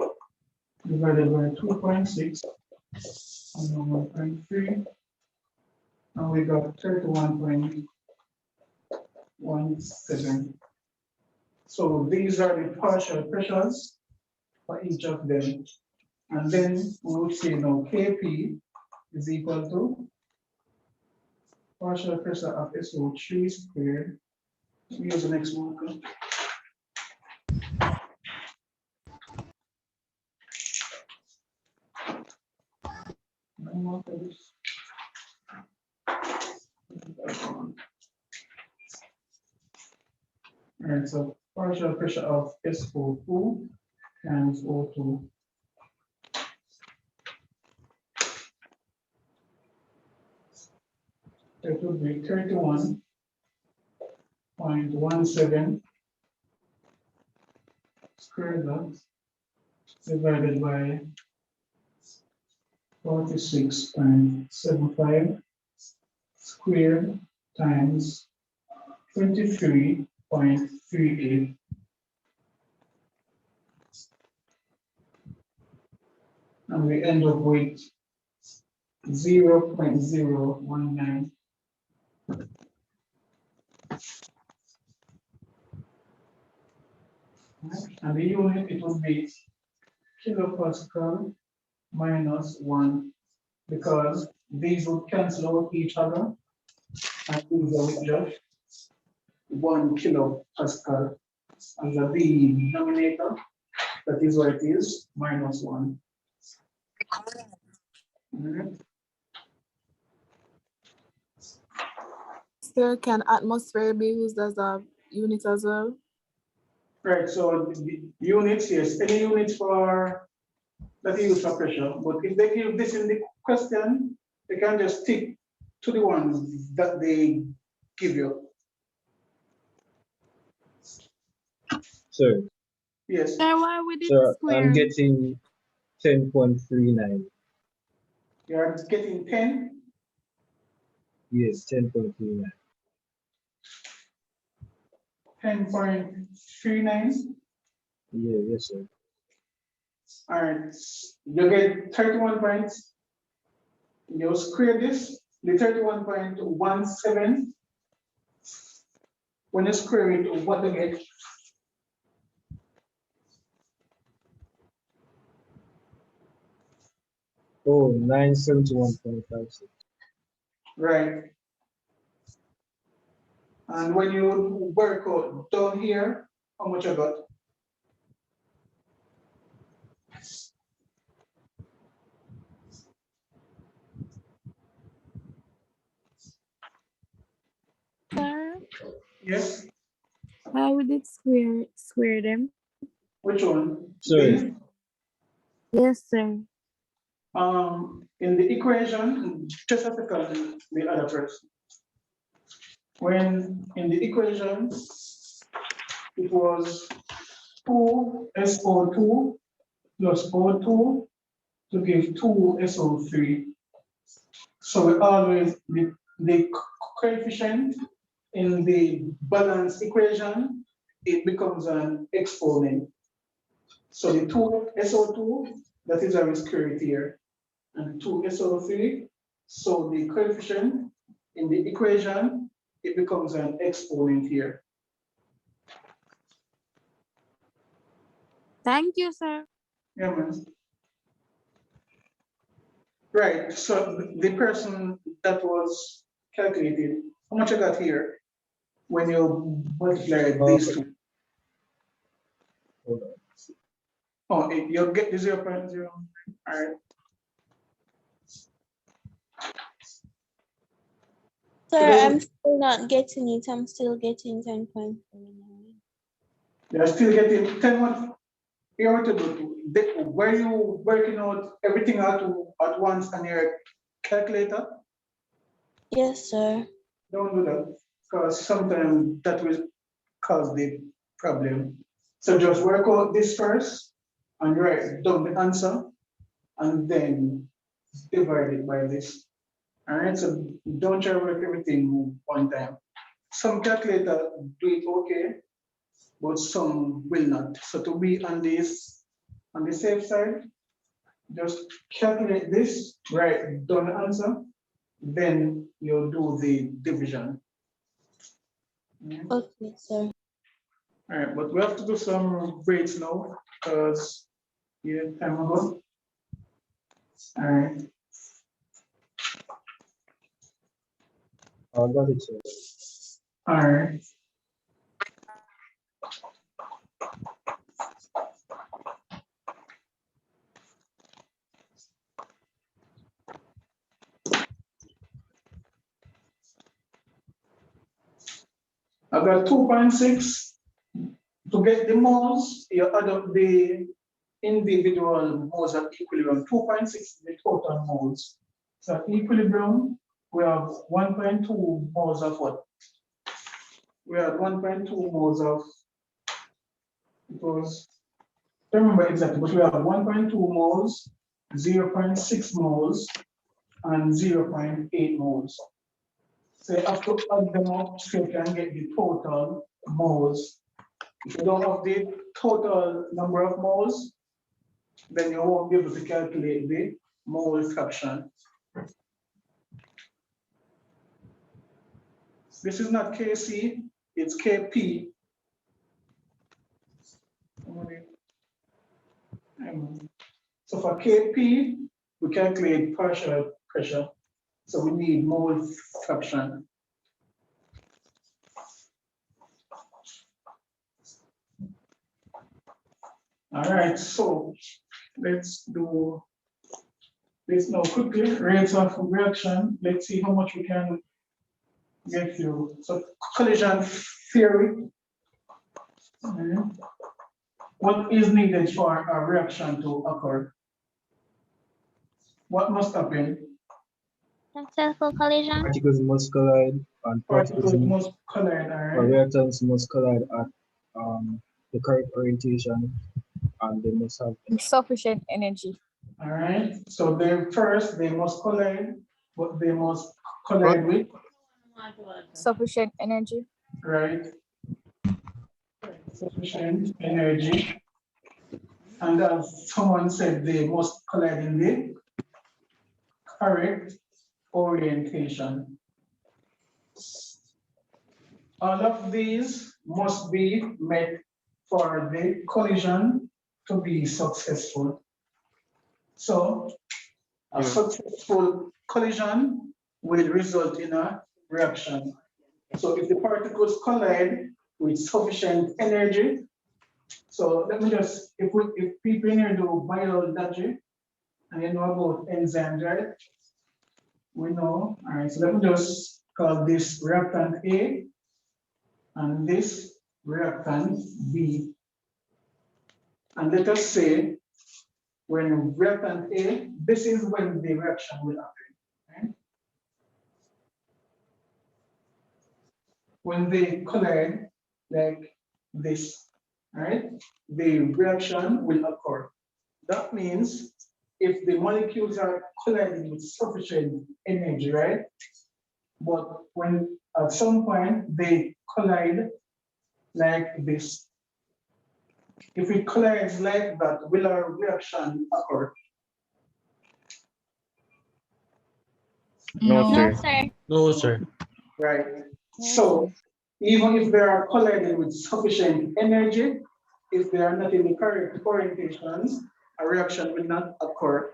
divided by 2.6 and 1.3, and we got 31.17. So these are the partial pressures for each of them. And then we would say now Kp is equal to partial pressure of SO3 squared. Let me use the next marker. All right, so partial pressure of SO2 times O2. It would be 31.17 square root divided by 46.75 squared times 23.38. And we end up with 0.019. And the unit, it would be kilopascal minus 1, because these would cancel out each other, and these are with just 1 kilopascal as a denominator, That is what it is, -1. Sir, can atmosphere be used as a unit as well? Right, so the units, yes, any units for that is used for pressure, but if they give this in the question, they can just stick to the ones that they give you. Sir, Yes. Sir, why we did sir, I'm square? getting 10.39. You're getting 10. Yes, 10.39. 10.39. Yeah, yes, sir. All right, you get 31 points. You square this, the 31.17. When you square it, what do you get? Oh, 971.56. Right. And when you work out down here, how much I got? Sir, Yes. why we did square them? Which one? Sorry. These? Yes, sir. In the equation, just as the other person. When in the equation, it was 2SO2 plus O2 to give 2SO3. So we always, the coefficient in the balance equation, it becomes an exponent. So the 2SO2, that is our square root here, and 2SO3, so the coefficient in the equation, it becomes an exponent here. Thank you, sir. Yeah, man. Right, so the person that was calculated, how much I got here when you multiply these two? Hold on. Oh, you'll get the 0.0. All right. Sir, I'm still not getting it. I'm still getting 10.39. You're still getting 10 months. You have to do. Were you working out everything out at once on your calculator? Yes, sir. Don't do that, because sometimes that will cause the problem. So just work out this first and write down the answer and then divide it by this. All right, so don't try to work everything one time. Some calculator do it okay, but some will not. So to be on this, on the safe side, just calculate this, write down the answer, then you'll do the division. Okay, sir. All right, but we have to do some breaks now because yeah, time ago. All right. I got it, sir. All right. I got 2.6. To get the moles, you add up the individual moles at equilibrium. 2.6 is the total moles. So at equilibrium, we have 1.2 moles of what? We have 1.2 moles of, it was, I don't remember exactly, but we have 1.2 moles, 0.6 moles, and 0.8 moles. So you have to add them up so you can get the total moles. If you don't have the total number of moles, then you won't be able to calculate the mole fraction. This is not Kc, it's Kp. So for Kp, we calculate partial pressure. So we need mole fraction. All right, so let's do this now quickly. Rates of reaction. Let's see how much we can get through. So collision theory. What is needed for a reaction to occur? What must happen? Successful collision. Particles must collide and Particles must collide, all right? reactants must collide at the correct orientation, and they must have Sufficient energy. All right, so they must collide, but they must collide with, Sufficient energy. right? Sufficient energy. And as someone said, they must collide in the correct orientation. All of these must be met for the collision to be successful. So a successful collision will result in a reaction. So if the particles collide with sufficient energy, so let me just, if people in here do biology and you know about enzymes, right? We know, all right, so let me just call this reactant A and this reactant B. And let us say when reactant A, this is when the reaction will happen. Right? When they collide like this, right? The reaction will occur. That means if the molecules are colliding with sufficient energy, right? But when at some point they collide like this, if it collides like that, will a reaction occur? No, sir. No, sir. No, sir. Right. So even if they are colliding with sufficient energy, if they are not in the correct orientations, a reaction will not occur.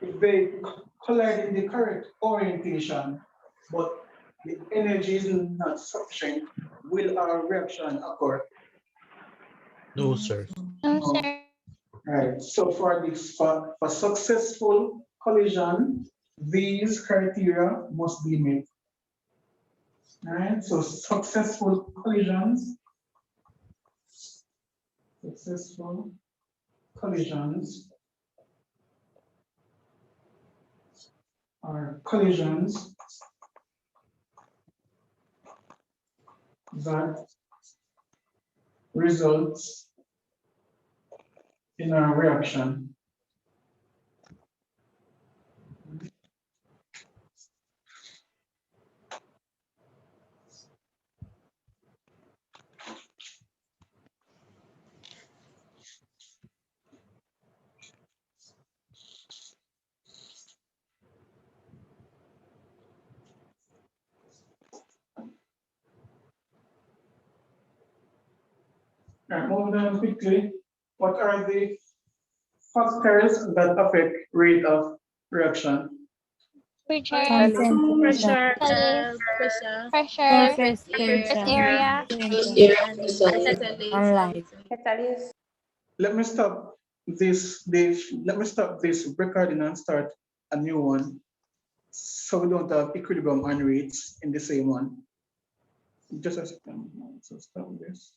If they collide in the correct orientation, but the energy is not sufficient, will a reaction occur? No, sir. No, No. sir. Right. So for this, for successful collision, these criteria must be met. All right. So successful collisions are collisions that results in a reaction. Right, moving on quickly. What are the factors that affect rate of reaction? Pressure. Pressure, Catalyst. pressure, Pressure. surface Surface area, area. and light. Let me stop this recording and start a new one. So we don't have equilibrium and rates in the same one. Just a second. So stop this.